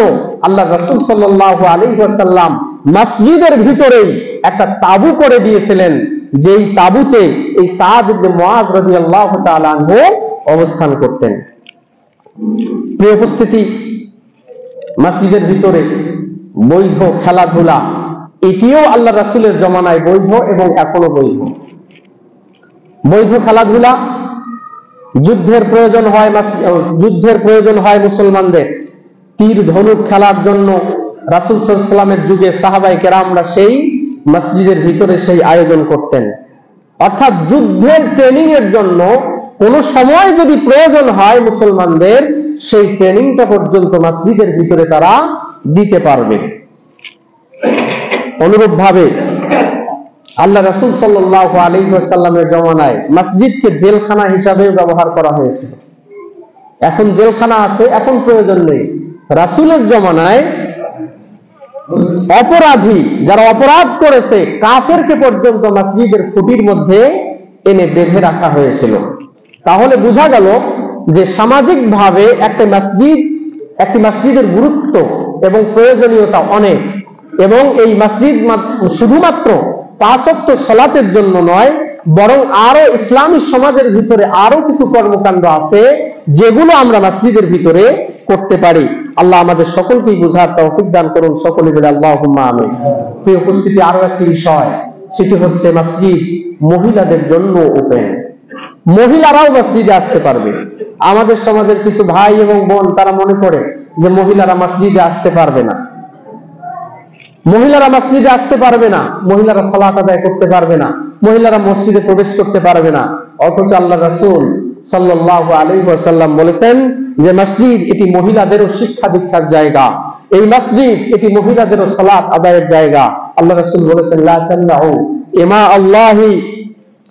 আল্লাহ রাসূল সাল্লাল্লাহু আলাইহি ওয়াসাল্লাম মসজিদের ভিতরেই একটা তাঁবু করে দিয়েছিলেন, যেই তাঁবুতে এই সাদ ইবনে মুআজ রাদিয়াল্লাহু তাআলা আনহু অবস্থান করতেন। প্রিয় উপস্থিতি, মসজিদের ভিতরে বৈধ খেলাধুলা, এটিও আল্লাহ রাসূলের জমানায় বৈধ এবং এখনো বৈধ। বৈধ খেলাধুলা, যুদ্ধের প্রয়োজন হয় মুসলমানদের। তীর ধনুক খেলার জন্য রাসূল সাল্লাল্লাহু আলাইহি ওয়াসাল্লামের যুগে সাহাবায়ে কেরামরা সেই মসজিদের ভিতরে সেই আয়োজন করতেন। অর্থাৎ যুদ্ধের ট্রেনিং এর জন্য কোন সময় যদি প্রয়োজন হয় মুসলমানদের, সেই ট্রেনিংটা পর্যন্ত মসজিদের ভিতরে তারা দিতে পারবে। অনুরূপভাবে আল্লাহ রাসূল সাল্লাল্লাহু আলাইহি ওয়াসাল্লামের জমানায় মসজিদকে জেলখানা হিসাবে ব্যবহার করা হয়েছিল। এখন জেলখানা আছে, এখন প্রয়োজন নেই। রাসূলের জমানায় অপরাধী যারা অপরাধ করেছে, কাফেরকে পর্যন্ত মসজিদের খুঁটির মধ্যে এনে বেঁধে রাখা হয়েছিল। তাহলে বোঝা গেল যে সামাজিকভাবে একটি মসজিদের গুরুত্ব এবং প্রয়োজনীয়তা অনেক। এবং এই মসজিদ শুধুমাত্র 5 ওয়াক্ত সালাতের জন্য নয়, বরং আরো ইসলামী সমাজের ভিতরে আরো কিছু কর্মকাণ্ড আছে যেগুলো আমরা মসজিদের ভিতরে করতে পারি। আল্লাহ আমাদের সকলকেই বুঝার তৌফিক দান করুন, সকলে বলে আল্লাহুম্মা আমিন। প্রিয় উপস্থিতি, আরো একটি বিষয়, সেটি হচ্ছে মসজিদ মহিলাদের জন্য ওপেন। মহিলারাও মসজিদে আসতে পারবে। আমাদের সমাজের কিছু ভাই এবং বোন তারা মনে করে যে মহিলারা মসজিদে আসতে পারবে না, মহিলারা মসজিদে আসতে পারবে না, মহিলারা সালাত আদায় করতে পারবে না, মহিলারা মসজিদে প্রবেশ করতে পারবে না। অথচ আল্লাহ রাসূল সাল্লাল্লাহু আলাইহি ওয়াসাল্লাম বলেছেন যে মসজিদ এটি মহিলাদেরও শিক্ষা দীক্ষার জায়গা, এই মসজিদ এটি মহিলাদেরও সালাত আদায়ের জায়গা। আল্লাহ রাসূল বলেছেন, লা তামনাউ ইমা আল্লাহি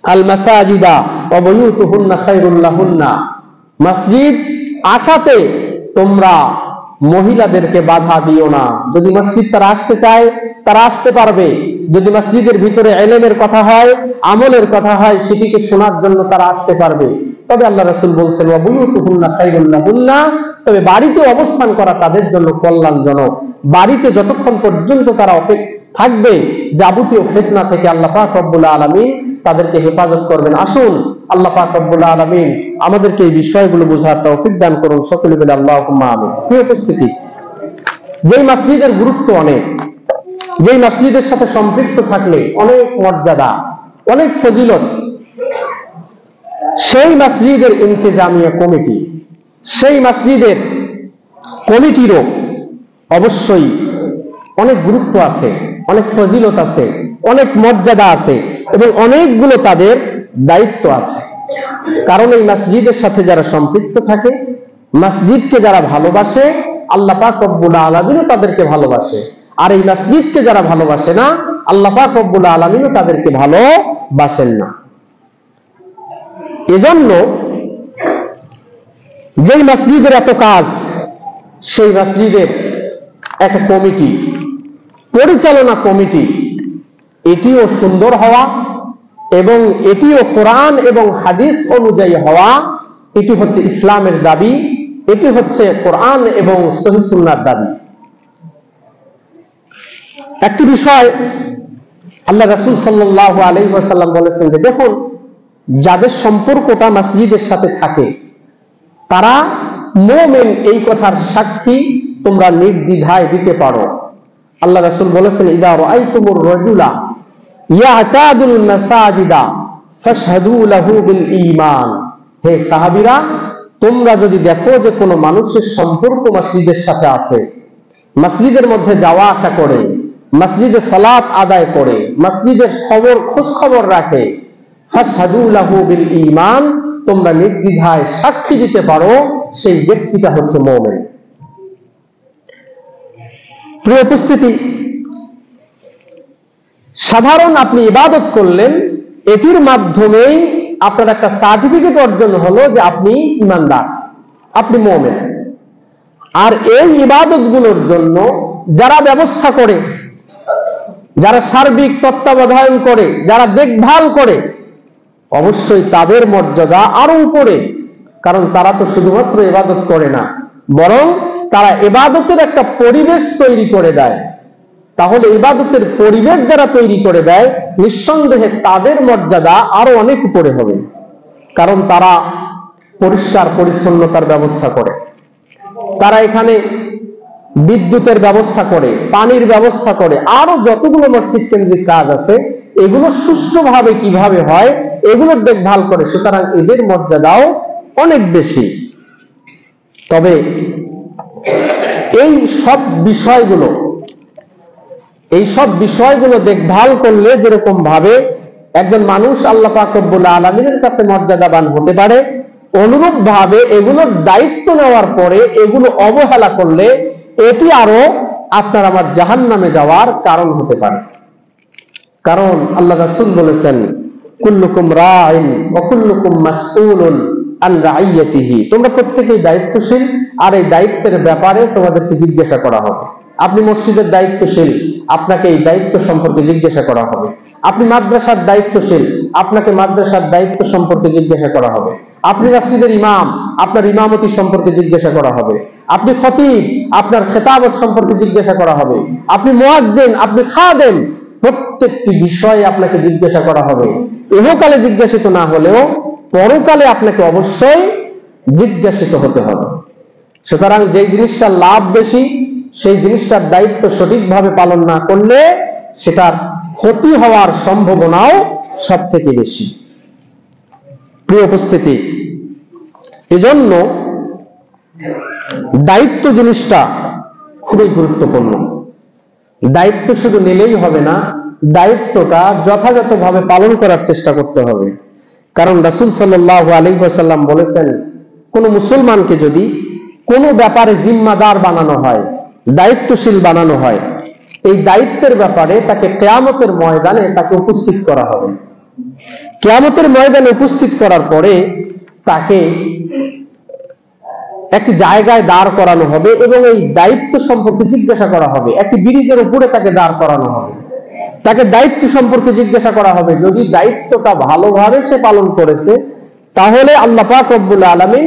আল মাসাজিদা ওয়া বুয়ুতুহুন্না খায়রুল লাহুন্না। মসজিদ আসাতে তোমরা মহিলাদেরকে বাধা দিও না। যদি মসজিদ তারা আসতে চায়, তারা আসতে পারবে। যদি মসজিদের ভিতরে ইলমের কথা হয়, আমলের কথা হয়, সেটিকে শোনার জন্য তারা আসতে পারবে। তবে আল্লাহ রাসূল বলছেন, ওয়া বুয়ুতুহুন্না খায়রুল লাহুন্না, তবে বাড়িতে অবস্থান করা তাদের জন্য কল্যাণজনক। বাড়িতে যতক্ষণ পর্যন্ত তারা থাকবে, যাবতীয় ফিতনা থেকে আল্লাহ পাক রব্বুল আলামিন তাদেরকে হেফাজত করবেন। আসুন আল্লাহ পাক রব্বুল আলামিন আমাদেরকে এই বিষয়গুলো বোঝার তৌফিক দান করুন, সকলে বলে আল্লাহুম্মা আমিন। প্রিয় উপস্থিতি, যেই মসজিদের গুরুত্ব অনেক, যেই মসজিদের সাথে সম্পৃক্ত থাকলে অনেক মর্যাদা, অনেক ফজিলত, সেই মসজিদের ইন্তেজামিয়া কমিটি, সেই মসজিদের কমিটিরও অবশ্যই অনেক গুরুত্ব আছে, অনেক ফজিলত আছে, অনেক মর্যাদা আছে এবং অনেকগুলো তাদের দায়িত্ব আছে। কারণ এই মসজিদের সাথে যারা সম্পৃক্ত থাকে, মসজিদকে যারা ভালোবাসে, আল্লাহ পাক রব্বুল আলামিনও তাদেরকে ভালোবাসে। আর এই মসজিদকে যারা ভালোবাসে না, আল্লাহ পাক রব্বুল আলামিনও তাদেরকে ভালোবাসেন না। এজন্য যেই মসজিদের এত কাজ, সেই মসজিদের একটা কমিটি, পরিচালনা কমিটি, এটিও সুন্দর হওয়া এবং এটিও কোরআন এবং হাদিস অনুযায়ী হওয়া, এটি হচ্ছে ইসলামের দাবি, এটি হচ্ছে কোরআন এবং সহিহ সুন্নাহর দাবি। একটি বিষয় আল্লাহ রাসূল সাল্লাল্লাহু আলাইহি ওয়াসাল্লাম বলেছেন যে, দেখুন যাদের সম্পর্কটা মসজিদের সাথে থাকে তারা মুমিন, এই কথার সাক্ষী তোমরা নির্দ্বিধায় দিতে পারো। আল্লাহ রাসূল বলেছেন, ইদা রাআইতুমুর রাজুলা ইয়াতাদুল মাসাজিদা ফাশহাদু লাহু বিল ঈমান। হে সাহাবীরা, তোমরা যদি দেখো যে কোনো মানুষের সম্পর্ক মসজিদের সাথে আছে, মসজিদের মধ্যে যাওয়া আসা করে, মসজিদে সালাত আদায় করে, মসজিদের খোঁজ খবর রাখে, ফাশহাদু লাহু বিল ঈমান, তোমরা নির্দ্বিধায় সাক্ষী দিতে পারো সেই ব্যক্তিটা হচ্ছে মুমিন। প্রিয় উপস্থিতি, সাধারণ আপনি ইবাদত করলেন, এটির মাধ্যমেই আপনার একটা সার্টিফিকেট অর্জন হলো যে আপনি ঈমানদার, আপনি মুমিন। আর এই ইবাদতগুলোর জন্য যারা ব্যবস্থা করে, যারা সার্বিক তত্ত্বাবধান করে, যারা দেখভাল করে, অবশ্যই তাদের মর্যাদা আরো উপরে। কারণ তারা তো শুধুমাত্র ইবাদত করে না, বরং তারা ইবাদতের একটা পরিবেশ তৈরি করে দেয়। তাহলে ইবাদতের পরিবেশ যারা তৈরি করে দেয়, নিঃসন্দেহে তাদের মর্যাদা আরো অনেক উপরে হবে। কারণ তারা পরিষ্কার পরিচ্ছন্নতার ব্যবস্থা করে, তারা এখানে বিদ্যুতের ব্যবস্থা করে, পানির ব্যবস্থা করে, আরো যতগুলো মসজিদ কেন্দ্রিক কাজ আছে এগুলো সুষ্ঠুভাবে কিভাবে হয় এগুলোর দেখভাল করে। সুতরাং এদের মর্যাদাও অনেক বেশি। তবে এই সব বিষয়গুলো দেখভাল করলে যেরকম ভাবে একজন মানুষ আল্লাহ পাক রব্বুল আলামিনের কাছে মর্যাদাবান হতে পারে, অনুরূপ ভাবে এগুলোর দায়িত্ব নেওয়ার পরে এগুলো অবহেলা করলে এটি আরো আপনার আমার জাহান্নামে যাওয়ার কারণ হতে পারে। কারণ আল্লাহ রাসূল বলেছেন, কুল্লুকুম রাইন ওয়া কুল্লুকুম মাসউলুন আন রাইয়াতিহি, তোমরা প্রত্যেকেই দায়িত্বশীল, আর এই দায়িত্বের ব্যাপারে তোমাদেরকে জিজ্ঞাসা করা হবে। আপনি মসজিদের দায়িত্বশীল, আপনাকে এই দায়িত্ব সম্পর্কে জিজ্ঞাসা করা হবে। আপনি মাদ্রাসার দায়িত্বশীল, আপনাকে মাদ্রাসার দায়িত্ব সম্পর্কে জিজ্ঞাসা করা হবে। আপনি মসজিদের ইমাম, আপনার ইমামতি সম্পর্কে জিজ্ঞাসা করা হবে। আপনি খতিব, আপনার খেতাবত সম্পর্কে জিজ্ঞাসা করা হবে। আপনি মুয়াজ্জিন, আপনি খাদেম, প্রত্যেকটি বিষয়ে আপনাকে জিজ্ঞাসা করা হবে। ইহকালে জিজ্ঞাসিত না হলেও পরকালে আপনাকে অবশ্যই জিজ্ঞাসিত হতে হবে। সুতরাং যে জিনিসটার লাভ বেশি, সেই জিনিসটার দায়িত্ব সঠিকভাবে পালন না করলে সেটার ক্ষতি হওয়ার সম্ভাবনাও সব থেকে বেশি। প্রিয় উপস্থিতি, এজন্য দায়িত্ব জিনিসটা খুবই গুরুত্বপূর্ণ। দায়িত্ব শুধু নিলেই হবে না, দায়িত্বটা যথাযথভাবে পালন করার চেষ্টা করতে হবে। কারণ রাসূল সাল্লাল্লাহু আলাইহি ওয়াসাল্লাম বলেছেন, কোন মুসলমানকে যদি কোনো ব্যাপারে জিম্মাদার বানানো হয়, দায়িত্বশীল বানানো হয়, এই দায়িত্বের ব্যাপারে তাকে কিয়ামতের ময়দানে তাকে উপস্থিত করা হবে। কিয়ামতের ময়দানে উপস্থিত করার পরে তাকে একটি জায়গায় দাঁড় করানো হবে এবং এই দায়িত্ব সম্পর্কে জিজ্ঞাসা করা হবে। একটি ব্রিজের উপরে তাকে দাঁড় করানো হবে, তাকে দায়িত্ব সম্পর্কে জিজ্ঞাসা করা হবে। যদি দায়িত্বটা ভালোভাবে সে পালন করেছে, তাহলে আল্লাহ পাক রব্বুল আলামিন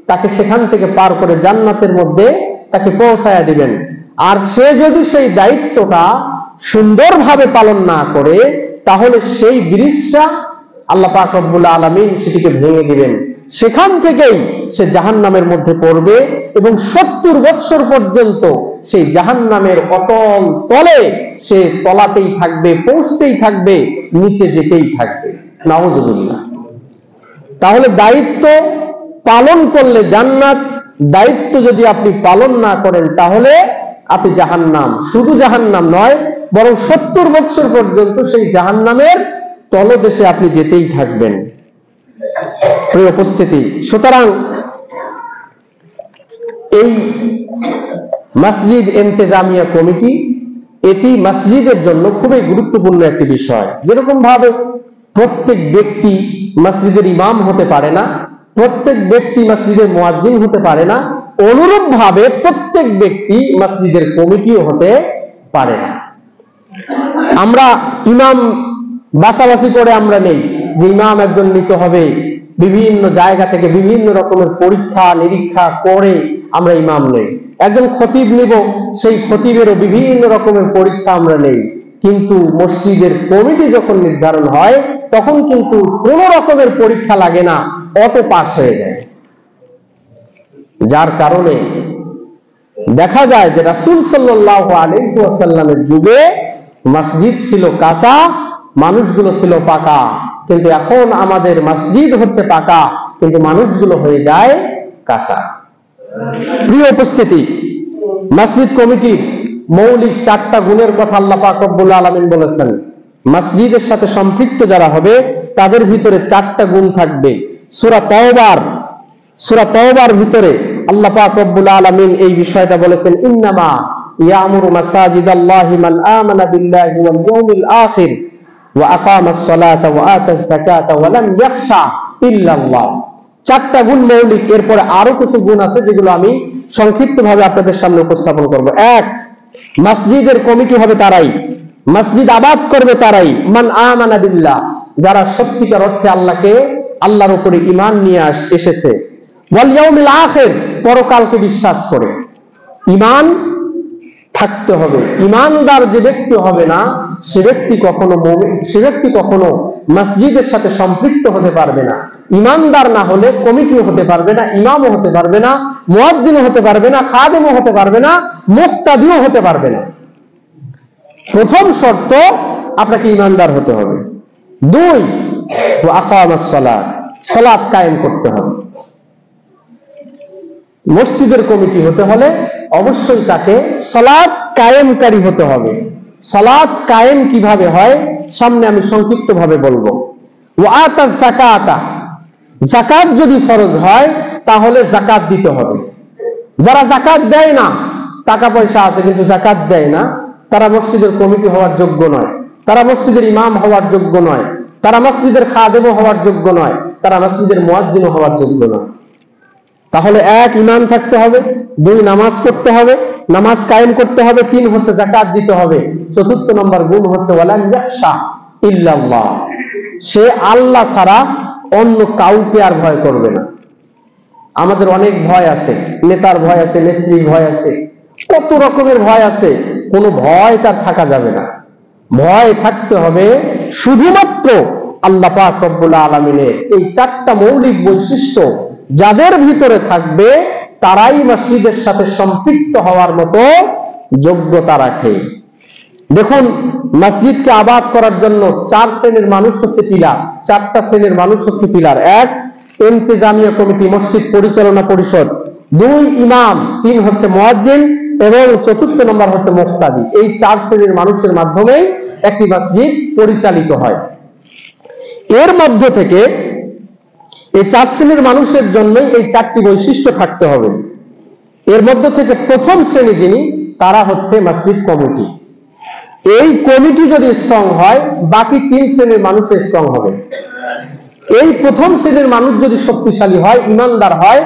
তাকে সেখান থেকে পার করে জান্নাতের মধ্যে তাকে পৌঁছায়া দিবেন। আর সে যদি সেই দায়িত্বটা সুন্দরভাবে পালন না করে, তাহলে সেই ব্রিজটা আল্লাহ পাক রব্বুল আলামিন সেটিকে ভেঙে দিবেন। সেখান থেকেই সে জাহান্নামের মধ্যে পড়বে এবং 70 বছর পর্যন্ত সেই জাহান্নামের অতল তলে সে তলাতেই থাকবে, পৌঁছতেই থাকবে, নিচে যেতেই থাকবে। নাউযুবিল্লাহ। তাহলে দায়িত্ব পালন করলে জান্নাত, দায়িত্ব যদি আপনি পালন না করেন তাহলে আপনি জাহান্নাম। শুধু জাহান্নাম নয়, বরং 70 বছর পর্যন্ত সেই জাহান্নামের তলদেশে আপনি যেতেই থাকবেন। প্রিয় উপস্থিতি, সুতরাং এই মসজিদ ইন্তেজামিয়া কমিটি, এটি মসজিদের জন্য খুবই গুরুত্বপূর্ণ একটি বিষয়। যেরকম ভাবে প্রত্যেক ব্যক্তি মসজিদের ইমাম হতে পারে না, প্রত্যেক ব্যক্তি মসজিদের মুয়াজ্জিন হতে পারে না, অনুরূপ ভাবে প্রত্যেক ব্যক্তি মসজিদের কমিটিও হতে পারে না। আমরা ইমাম বাছাবাছি করে আমরা নেই যে ইমাম একজন নিতে হবে, বিভিন্ন জায়গা থেকে বিভিন্ন রকমের পরীক্ষা নিরীক্ষা করে আমরা ইমাম নেই। একজন খতিব নিব, সেই খতিবেরও বিভিন্ন রকমের পরীক্ষা আমরা নেই। কিন্তু মসজিদের কমিটি যখন নির্ধারণ হয় তখন কিন্তু কোন রকমের পরীক্ষা লাগে না, অটো পাস হয়ে যায়। যার কারণে দেখা যায় যে রাসূল সাল্লাল্লাহু আলাইহি ওয়াসাল্লামের যুগে মসজিদ ছিল কাঁচা, মানুষগুলো ছিল পাকা। কিন্তু এখন আমাদের মসজিদ হচ্ছে পাকা, কিন্তু মানুষগুলো হয়ে যায় কাঁচা। প্রিয় উপস্থিতি, মসজিদ কমিটির মৌলিক 4টা গুণের কথা আল্লাহ পাক রব্বুল আলামিন বলেছেন। মসজিদের সাথে সম্পৃক্ত যারা হবে তাদের ভিতরে 4টা গুণ থাকবে। সূরা তাওবার ভিতরে আল্লাহ পাক রব্বুল আলামিন এই বিষয়টা বলেছেন, ইন্নামা ইয়ামুরু মাসাজিদাল্লাহি মান আমানা বিল্লাহি ওয়াল ইয়াউমিল আখির ওয়া আকামাস সালাতা ওয়া আতাজ যাকাতা ওয়া লাম ইয়াখশা ইল্লাল্লাহ। 4টা গুণ মৌলিক। এরপরে আরো কিছু গুণ আছে যেগুলো আমি সংক্ষিপ্তভাবে আপনাদের সামনে উপস্থাপন করব। 1, মসজিদের কমিটি হবে তারাই, মসজিদ আবাদ করবে তারাই, মান আমানা বিল্লাহ, যারা সত্যিকার অর্থে আল্লাহর উপরে ঈমান নিয়ে এসেছে, ওয়াল ইয়াউমিল আখির, পরকালকে বিশ্বাস করে। ঈমান থাকতে হবে। ঈমানদার যে ব্যক্তি হবে না সে ব্যক্তি কখনো মসজিদের সাথে সম্পৃক্ত হতে পারবে না। ঈমানদার না হলে কমিটিও হতে পারবে না, ইমামও হতে পারবে না, মুয়াজ্জিনও হতে পারবে না, খাদেমও হতে পারবে না, মুক্তাদিও হতে পারবে না। প্রথম শর্ত, আপনাকে ঈমানদার হতে হবে। 2, ওয়া আকামাস সালাত, সালাত কায়েম করতে হবে। মসজিদের কমিটি হতে হলে অবশ্যই তাকে সালাত কায়েমকারী হতে হবে। সালাত কায়েম কিভাবে হয় সামনে আমি সংক্ষিপ্তভাবে বলবো। ওয়া আতাজ যাকাতা, যাকাত যদি ফরজ হয় তাহলে যাকাত দিতে হবে। যারা যাকাত দেয় না, টাকা পয়সা আছে কিন্তু যাকাত দেয় না, তারা মসজিদের কমিটি হওয়ার যোগ্য নয়, তারা মসজিদের ইমাম হওয়ার যোগ্য নয়, তারা মসজিদের খাদেম হওয়ার যোগ্য নয়, তারা মসজিদের মুয়াজ্জিন হওয়ার যোগ্য নয়। তাহলে 1, ঈমান থাকতে হবে, 2, নামাজ পড়তে হবে, নামাজ কায়েম করতে হবে, 3 হচ্ছে যাকাত দিতে হবে। 4 নম্বর গুণ হচ্ছে ওয়ালাম ইয়াখশা ইল্লাল্লাহ, সে আল্লাহ ছাড়া অন্য কাউকে আর ভয় করবে না। আমাদের অনেক ভয় আছে, নেতার ভয় আছে, নেত্রীর ভয় আছে, কত রকমের ভয় আছে। কোনো ভয় তার থাকা যাবে না। ভয় থাকতে হবে শুধুমাত্র আল্লাহ পাক রব্বুল আলামিনের এই 4টা মৌলিক বৈশিষ্ট্য যাদের ভিতরে থাকবে তারাই মসজিদের সাথে সম্পৃক্ত হওয়ার মতো যোগ্যতা রাখে। দেখুন, মসজিদকে আবাদ করার জন্য 4 শ্রেণীর মানুষ হচ্ছে পিলার, 4টা শ্রেণীর মানুষ হচ্ছে পিলার। 1, ইন্তেজামিয়া কমিটি, মসজিদ পরিচালনা পরিষদ। 2, ইমাম। 3 হচ্ছে মুয়াজ্জিন এবং 4 নম্বর হচ্ছে মুক্তাদি। এই 4 শ্রেণীর মানুষের মাধ্যমে একটি মসজিদ পরিচালিত হয়। এর মধ্য থেকে এই 4 শ্রেণীর মানুষের জন্য এই 4টি বৈশিষ্ট্য থাকতে হবে। এর মধ্য থেকে প্রথম শ্রেণী যিনি, তারা হচ্ছে মসজিদ কমিটি। এই কমিটি যদি স্ট্রং হয় বাকি 3 শ্রেণীর মানুষ স্ট্রং হবে। এই প্রথম শ্রেণীর মানুষ যদি শক্তিশালী হয়, ইমানদার হয়,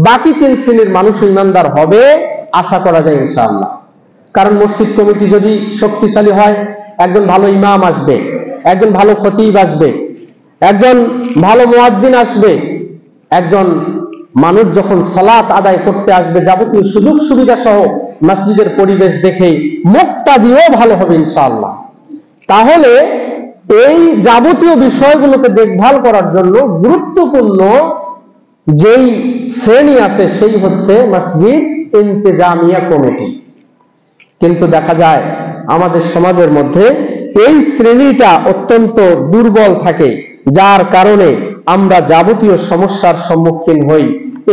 বাকি 3 শ্রেণীর মানুষ ইমানদার হবে আশা করা যায় ইনশাআল্লাহ। কারণ মসজিদ কমিটি যদি শক্তিশালী হয়, একজন ভালো ইমাম আসবে, একজন ভালো খতিব আসবে, একজন ভালো মুয়াজ্জিন আসবে, একজন মানুষ যখন সালাত আদায় করতে আসবে যাবতীয় সুযোগ সুবিধা সহ মসজিদের পরিবেশ দেখেই মুক্তাদিও ভালো হবে ইনশাআল্লাহ। তাহলে এই যাবতীয় বিষয়গুলোকে দেখভাল করার জন্য গুরুত্বপূর্ণ যেই শ্রেণী আছে সেই হচ্ছে মসজিদ ইন্তেজামিয়া কমিটি। কিন্তু দেখা যায় আমাদের সমাজের মধ্যে এই শ্রেণীটা অত্যন্ত দুর্বল থাকে, যার কারণে আমরা যাবতীয় সমস্যার সম্মুখীন হই।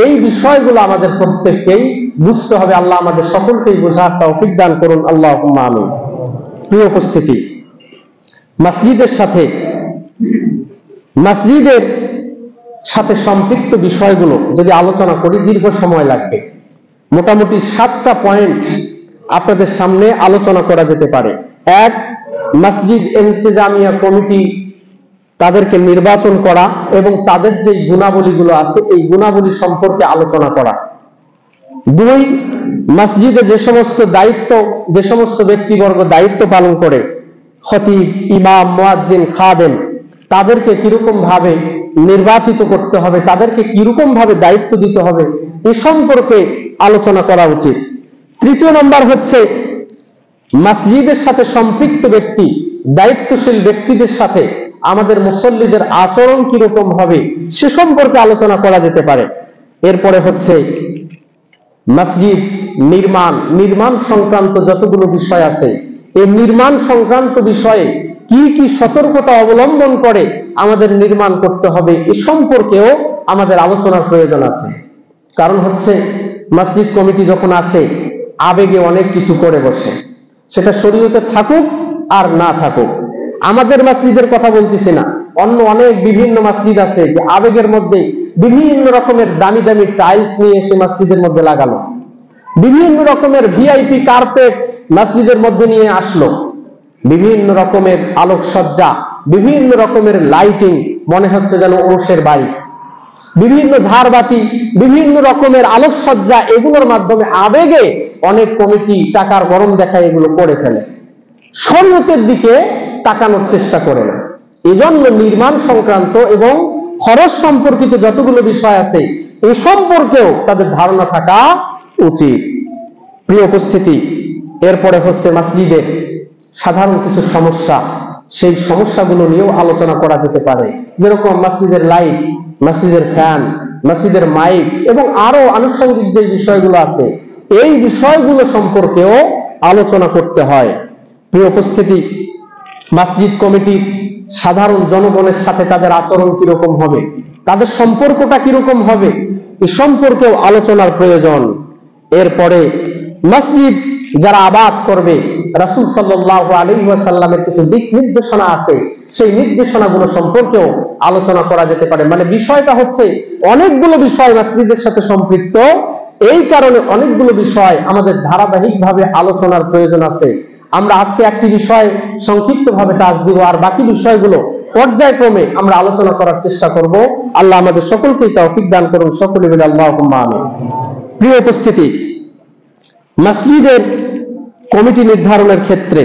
এই বিষয়গুলো আমাদের প্রত্যেককেই বুঝতে হবে। আল্লাহ আমাদের সকলকেই বোঝার তৌফিক দান করুন, আল্লাহুম্মা আমিন। প্রিয় উপস্থিতি, মসজিদের সাথে সম্পৃক্ত বিষয়গুলো যদি আলোচনা করি দীর্ঘ সময় লাগবে। মোটামুটি 7টা পয়েন্ট আপনাদের সামনে আলোচনা করা যেতে পারে। 1, মসজিদ ইন্তেজামিয়া কমিটি তাদেরকে নির্বাচন করা এবং তাদের যে গুণাবলীগুলো আছে এই গুণাবলী সম্পর্কে আলোচনা করা। 2, মসজিদে যে সমস্ত ব্যক্তিবর্গ দায়িত্ব পালন করে, খতিব, ইমাম, মুয়াজ্জিন, খাদেম, তাদেরকে কিরকম ভাবে নির্বাচিত করতে হবে, তাদেরকে কিরকম ভাবে দায়িত্ব দিতে হবে এ সম্পর্কে আলোচনা করা উচিত। 3 নম্বর হচ্ছে মসজিদের সাথে সম্পৃক্ত ব্যক্তি, দায়িত্বশীল ব্যক্তিদের সাথে আমাদের মুসল্লিদের আচরণ কিরকম হবে সে সম্পর্কে আলোচনা করা যেতে পারে। এরপরে হচ্ছে মসজিদ নির্মাণ সংক্রান্ত যতগুলো বিষয় আছে, এই নির্মাণ সংক্রান্ত বিষয়ে কি কি সতর্কতা অবলম্বন করে আমাদের নির্মাণ করতে হবে এ সম্পর্কেও আমাদের আলোচনার প্রয়োজন আছে। কারণ হচ্ছে মসজিদ কমিটি যখন আসে আবেগে অনেক কিছু করে বসে, সেটা শরীয়তে থাকুক আর না থাকুক। আমাদের মসজিদের কথা বলতেছি না, অন্য অনেক বিভিন্ন মসজিদ আছে যে আবেগের মধ্যে বিভিন্ন রকমের দামি দামি টাইলস নিয়ে এসে মসজিদের মধ্যে লাগালো, বিভিন্ন রকমের ভিআইপি কার্পেট মসজিদের মধ্যে নিয়ে আসলো, বিভিন্ন রকমের আলোকসজ্জা, বিভিন্ন রকমের লাইটিং, মনে হচ্ছে যেন ওরসের বাড়ি, বিভিন্ন ঝাড়বাতি, বিভিন্ন রকমের আলোকসজ্জা, এগুলোর মাধ্যমে আবেগে অনেক কমিটি টাকার গরম দেখায় এগুলো করে ফেলে, শরীয়তের দিকে তাকানোর চেষ্টা করে না। এজন্য নির্মাণ সংক্রান্ত এবং খরচ সম্পর্কিত যতগুলো বিষয় আছে এই সম্পর্কেও তাদের ধারণা থাকা উচিত। প্রিয় উপস্থিতি, এরপরে হচ্ছে মসজিদের সাধারণ কিছু সমস্যা, সেই সমস্যাগুলো নিয়েও আলোচনা করা যেতে পারে। যেরকম মসজিদের লাইট, মসজিদের ফ্যান, মসজিদের মাইক এবং আরো আনুষঙ্গিক যে বিষয়গুলো আছে এই বিষয়গুলো সম্পর্কেও আলোচনা করতে হয়। প্রিয় উপস্থিতি, মসজিদ কমিটির সাধারণ জনগণের সাথে তাদের আচরণ কিরকম হবে, তাদের সম্পর্কটা কিরকম হবে এ সম্পর্কেও আলোচনার প্রয়োজন। এরপরে মসজিদ যারা আবাদ করবে, রাসূল সাল্লাল্লাহু আলাইহি ওয়াসাল্লামের কিছু দিক নির্দেশনা আছে, সেই নির্দেশনাগুলো সম্পর্কেও আলোচনা করা যেতে পারে। মানে বিষয়টা হচ্ছে অনেকগুলো বিষয় মসজিদের সাথে সম্পৃক্ত, এই কারণে অনেকগুলো বিষয় আমাদের ধারাবাহিকভাবে আলোচনার প্রয়োজন আছে। আমরা আজকে একটি বিষয় সংক্ষিপ্তভাবে টাচ দিব, আর বাকি বিষয়গুলো পর্যায়ক্রমে আমরা আলোচনা করার চেষ্টা করব। আল্লাহ আমাদের সকলকে তৌফিক দান করুন, সকলে বলে আল্লাহুম্মা আমিন। প্রিয় উপস্থিতি, মসজিদের কমিটি নির্ধারণের ক্ষেত্রে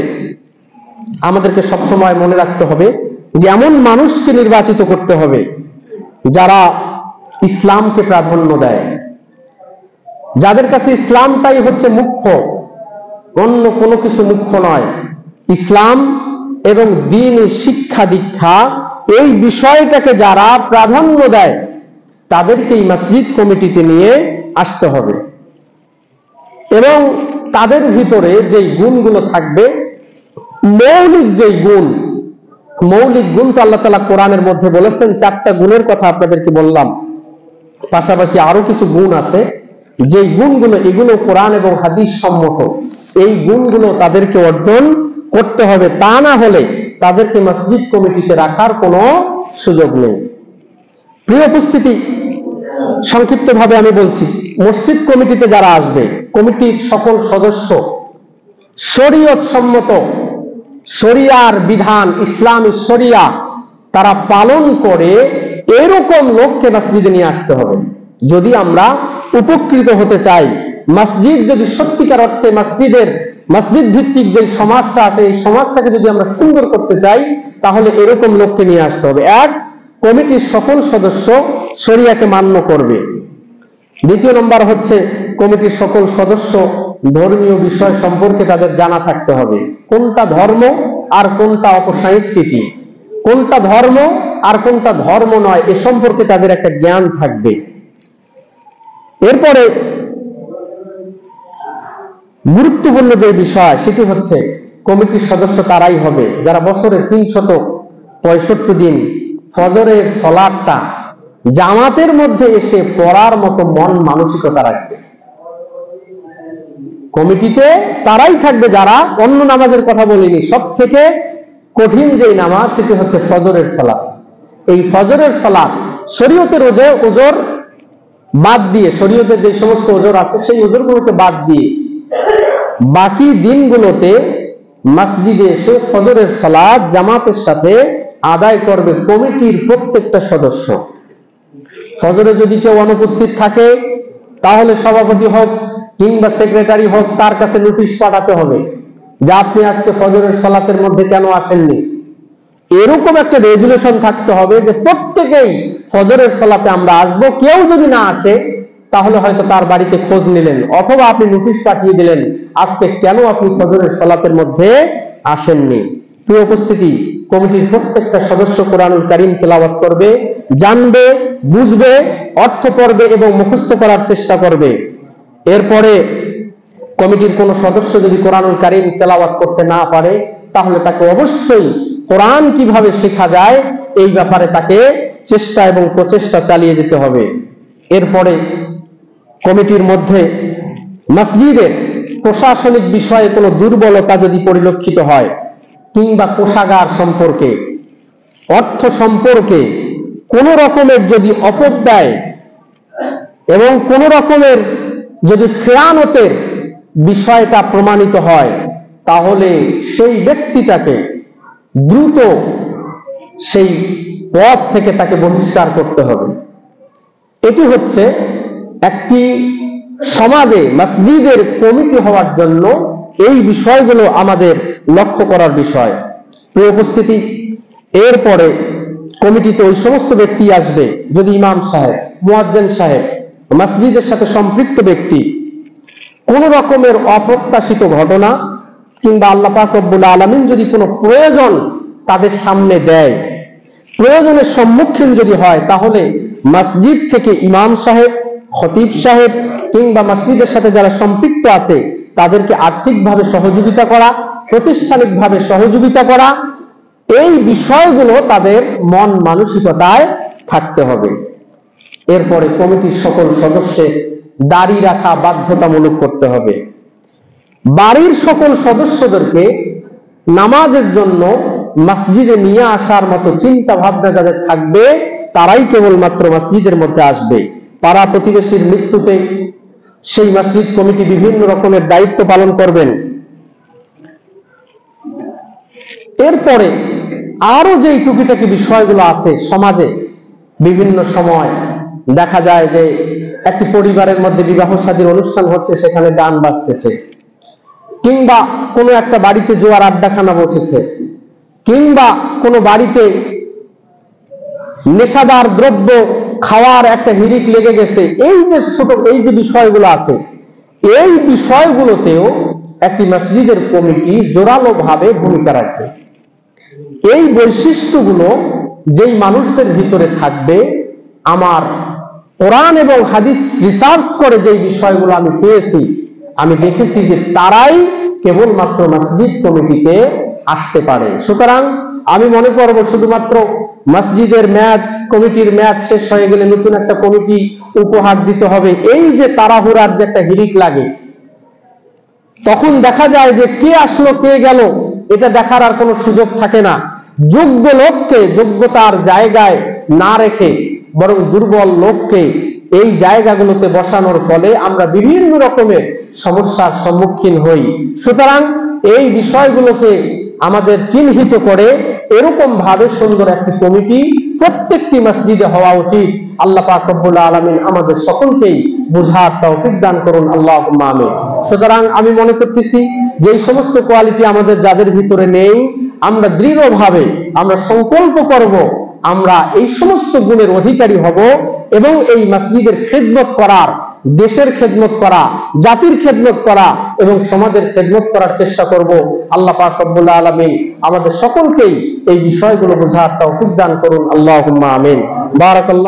আমাদেরকে সবসময় মনে রাখতে হবে যে এমন মানুষকে নির্বাচিত করতে হবে যারা ইসলামকে প্রাধান্য দেয়, যাদের কাছে ইসলামটাই হচ্ছে মুখ্য, অন্য কোনো কিছু মুখ্য নয়। ইসলাম এবং দ্বীনি শিক্ষা দীক্ষা এই বিষয়টাকে যারা প্রাধান্য দেয় তাদেরকেই মসজিদ কমিটিতে নিয়ে আসতে হবে। এবং তাদের ভিতরে যে গুণগুলো থাকবে, মৌলিক গুণ তো আল্লাহ তাআলা কোরআনের মধ্যে বলেছেন, 4টা গুণের কথা আপনাদেরকে বললাম, পাশাপাশি আরো কিছু গুণ আছে যে গুণগুলো এগুলো কোরআন এবং হাদিস সম্মত, এই গুণগুলো তাদেরকে অর্জন করতে হবে, তা না হলে তাদেরকে মসজিদ কমিটিতে রাখার কোনো সুযোগ নেই। প্রিয় উপস্থিতি, সংক্ষিপ্তভাবে আমি বলছি, মসজিদ কমিটিতে যারা আসবে, কমিটির সকল সদস্য শরীয়ত সম্মত, শরিয়ার বিধান, ইসলামী শরিয়া তারা পালন করে এরকম লোককে মসজিদে নিয়ে আসতে হবে। যদি আমরা উপকৃত হতে চাই, মসজিদ যদি সত্যিকার অর্থে মসজিদ ভিত্তিক যে সমাজটা আছে এই সমাজটাকে যদি আমরা সুন্দর করতে চাই, তাহলে এরকম লোককে নিয়ে আসতে হবে। এক, কমিটির সকল সদস্য শরিয়াকে মান্য করবে। দ্বিতীয় নম্বর হচ্ছে কমিটির সকল সদস্য ধর্মীয় বিষয় সম্পর্কে তাদের জানা থাকতে হবে, কোনটা ধর্ম আর কোনটা অপসংস্কৃতি, কোনটা ধর্ম আর কোনটা ধর্ম নয়, এ সম্পর্কে তাদের একটা জ্ঞান থাকবে। এরপরে গুরুত্বপূর্ণ যে বিষয় সেটি হচ্ছে কমিটির সদস্য তারাই হবে যারা বছরের 365 দিন ফজরের সালাতটা জামাতের মধ্যে এসে পড়ার মতো মন মানসিকতা রাখবে। কমিটিতে তারাই থাকবে যারা, অন্য নামাজের কথা বলিনি, সব থেকে কঠিন যে নামাজ সেটি হচ্ছে ফজরের সালাত। এই ফজরের সালাত শরীয়তের ওজর বাদ দিয়ে, শরীয়তের যে সমস্ত ওজর আছে সেই ওজরগুলোকে বাদ দিয়ে বাকি দিনগুলোতে মসজিদে এসে ফজরের সালাত জামাতের সাথে আদায় করবে কমিটির প্রত্যেকটা সদস্য। ফজরে যদি কেউ অনুপস্থিত থাকে তাহলে সভাপতি হোক কিংবা সেক্রেটারি হোক তার কাছে নোটিশ পাঠাতে হবে যে আপনি আজকে ফজরের সালাতের মধ্যে কেন আসেননি। এরকম একটা রেজুলেশন থাকতে হবে যে প্রত্যেকেই ফজরের সালাতে আমরা আসবো, কেউ যদি না আসে তাহলে হয়তো তার বাড়িতে খোঁজ নিলেন, অথবা আপনি নোটিশ পাঠিয়ে দিলেন আজকে কেন আপনি ফজরের সালাতের মধ্যে আসেননি। প্রিয় উপস্থিতি, কমিটির প্রত্যেকটা সদস্য কোরআনুল কারীম তেলাওয়াত করবে, জানবে, বুঝবে, অর্থ পড়বে এবং মুখস্থ করার চেষ্টা করবে। এরপরে কমিটির কোন সদস্য যদি কোরআনুল কারীম তেলাওয়াত করতে না পারে, তাহলে তাকে অবশ্যই কোরআন কিভাবে শেখা যায় এই ব্যাপারে তাকে চেষ্টা এবং প্রচেষ্টা চালিয়ে যেতে হবে। এরপরে কমিটির মধ্যে মসজিদের প্রশাসনিক বিষয়ে কোনো দুর্বলতা যদি পরিলক্ষিত হয়, কিংবা কোষাগার সম্পর্কে, অর্থ সম্পর্কে কোন রকমের যদি অপব্যয় এবং কোন রকমের যদি খেয়ানতের বিষয়টা প্রমাণিত হয়, তাহলে সেই ব্যক্তিটাকে দ্রুত সেই পদ থেকে তাকে বহিষ্কার করতে হবে। এটি হচ্ছে একটি সমাজে মসজিদের কমিটি হওয়ার জন্য এই বিষয়গুলো আমাদের লক্ষ্য করার বিষয়। প্রিয় উপস্থিতি, এরপরে কমিটিতে ওই সমস্ত ব্যক্তি আসবে, যদি ইমাম সাহেব, মুয়াজ্জিন সাহেব, মসজিদের সাথে সম্পৃক্ত ব্যক্তি কোন রকমের অপ্রত্যাশিত ঘটনা কিংবা আল্লাহ পাক রব্বুল আলামিন যদি কোনো প্রয়োজন তাদের সামনে দেয়, প্রয়োজনের সম্মুখীন যদি হয়, তাহলে মসজিদ থেকে ইমাম সাহেব, খতিব সাহেব কিংবা মসজিদের সাথে যারা সম্পৃক্ত আছে তাদেরকে আর্থিকভাবে সহযোগিতা করা, প্রাতিষ্ঠানিকভাবে সহযোগিতা করা, এই বিষয়গুলো তাদের মন মানসিকতায় থাকতে হবে। এরপরে কমিটির সকল সদস্যের দাড়ি রাখা বাধ্যতামূলক করতে হবে। বাড়ির সকল সদস্যদেরকে নামাজের জন্য মসজিদে নিয়ে আসার মতো চিন্তা ভাবনা যাদের থাকবে, তারাই কেবলমাত্র মসজিদের মধ্যে আসবে। পাড়া প্রতিবেশীর মৃত্যুতে সেই মসজিদ কমিটি বিভিন্ন রকমের দায়িত্ব পালন করবেন। এরপরে আরো যে টুকিটাকি বিষয়গুলো আছে সমাজে, বিভিন্ন সময় দেখা যায় যে একটি পরিবারের মধ্যে বিবাহ শাদীর অনুষ্ঠান হচ্ছে, সেখানে গান বাজতেছে, কিংবা কোনো একটা বাড়িতে জোয়ার আড্ডাখানা বসেছে, কিংবা কোনো বাড়িতে নেশাদার দ্রব্য খাওয়ার একটা হিড়িক লেগে গেছে। এই যে ছোট এই যে বিষয়গুলো আছে, এই বিষয়গুলোতেও একটি মসজিদের কমিটি জোরালো ভাবে ভূমিকা রাখবে। এই বৈশিষ্ট্যগুলো যেই মানুষদের ভিতরে থাকবে, আমার কোরআন এবং হাদিস রিসার্চ করে যেই বিষয়গুলো আমি পেয়েছি, আমি দেখেছি যে তারাই কেবলমাত্র মসজিদ কমিটিতে আসতে পারে। সুতরাং আমি মনে করব শুধুমাত্র মসজিদের মেয়াদ, কমিটির মেয়াদ শেষ হয়ে গেলে নতুন একটা কমিটি উপহার দিতে হবে, এই যে তাড়াহুড়ার যে একটা হিড়িক লাগে, তখন দেখা যায় যে কে আসলো কে গেল এটা দেখার আর কোনো সুযোগ থাকে না। যোগ্য লোককে যোগ্যতার জায়গায় না রেখে বরং দুর্বল লোককে এই জায়গাগুলোতে বসানোর ফলে আমরা বিভিন্ন রকমের সমস্যার সম্মুখীন হই। সুতরাং এই বিষয়গুলোকে আমাদের চিহ্নিত করে এরকম ভাবে সুন্দর একটি কমিটি প্রত্যেকটি মসজিদে হওয়া উচিত। আল্লাহ পাক রব্বুল আলামিন আমাদের সকলকেই বুঝার তৌফিক দান করুন, আল্লাহুম্মা আমিন। সুতরাং আমি মনে করতেছি যে এই সমস্ত কোয়ালিটি আমাদের যাদের ভিতরে নেই, আমরা দৃঢ়ভাবে আমরা সংকল্প করব আমরা এই সমস্ত গুণের অধিকারী হব এবং এই মসজিদের খেদমত করার, দেশের খেদমত করা, জাতির খেদমত করা এবং সমাজের খেদমত করার চেষ্টা করব। আল্লাহ পাক রব্বুল আলামিন আমাদের সকলকেই এই বিষয়গুলো বোঝার তৌফিক দান করুন, আল্লাহুম্মা আমিন। বারাকাল্লাহ।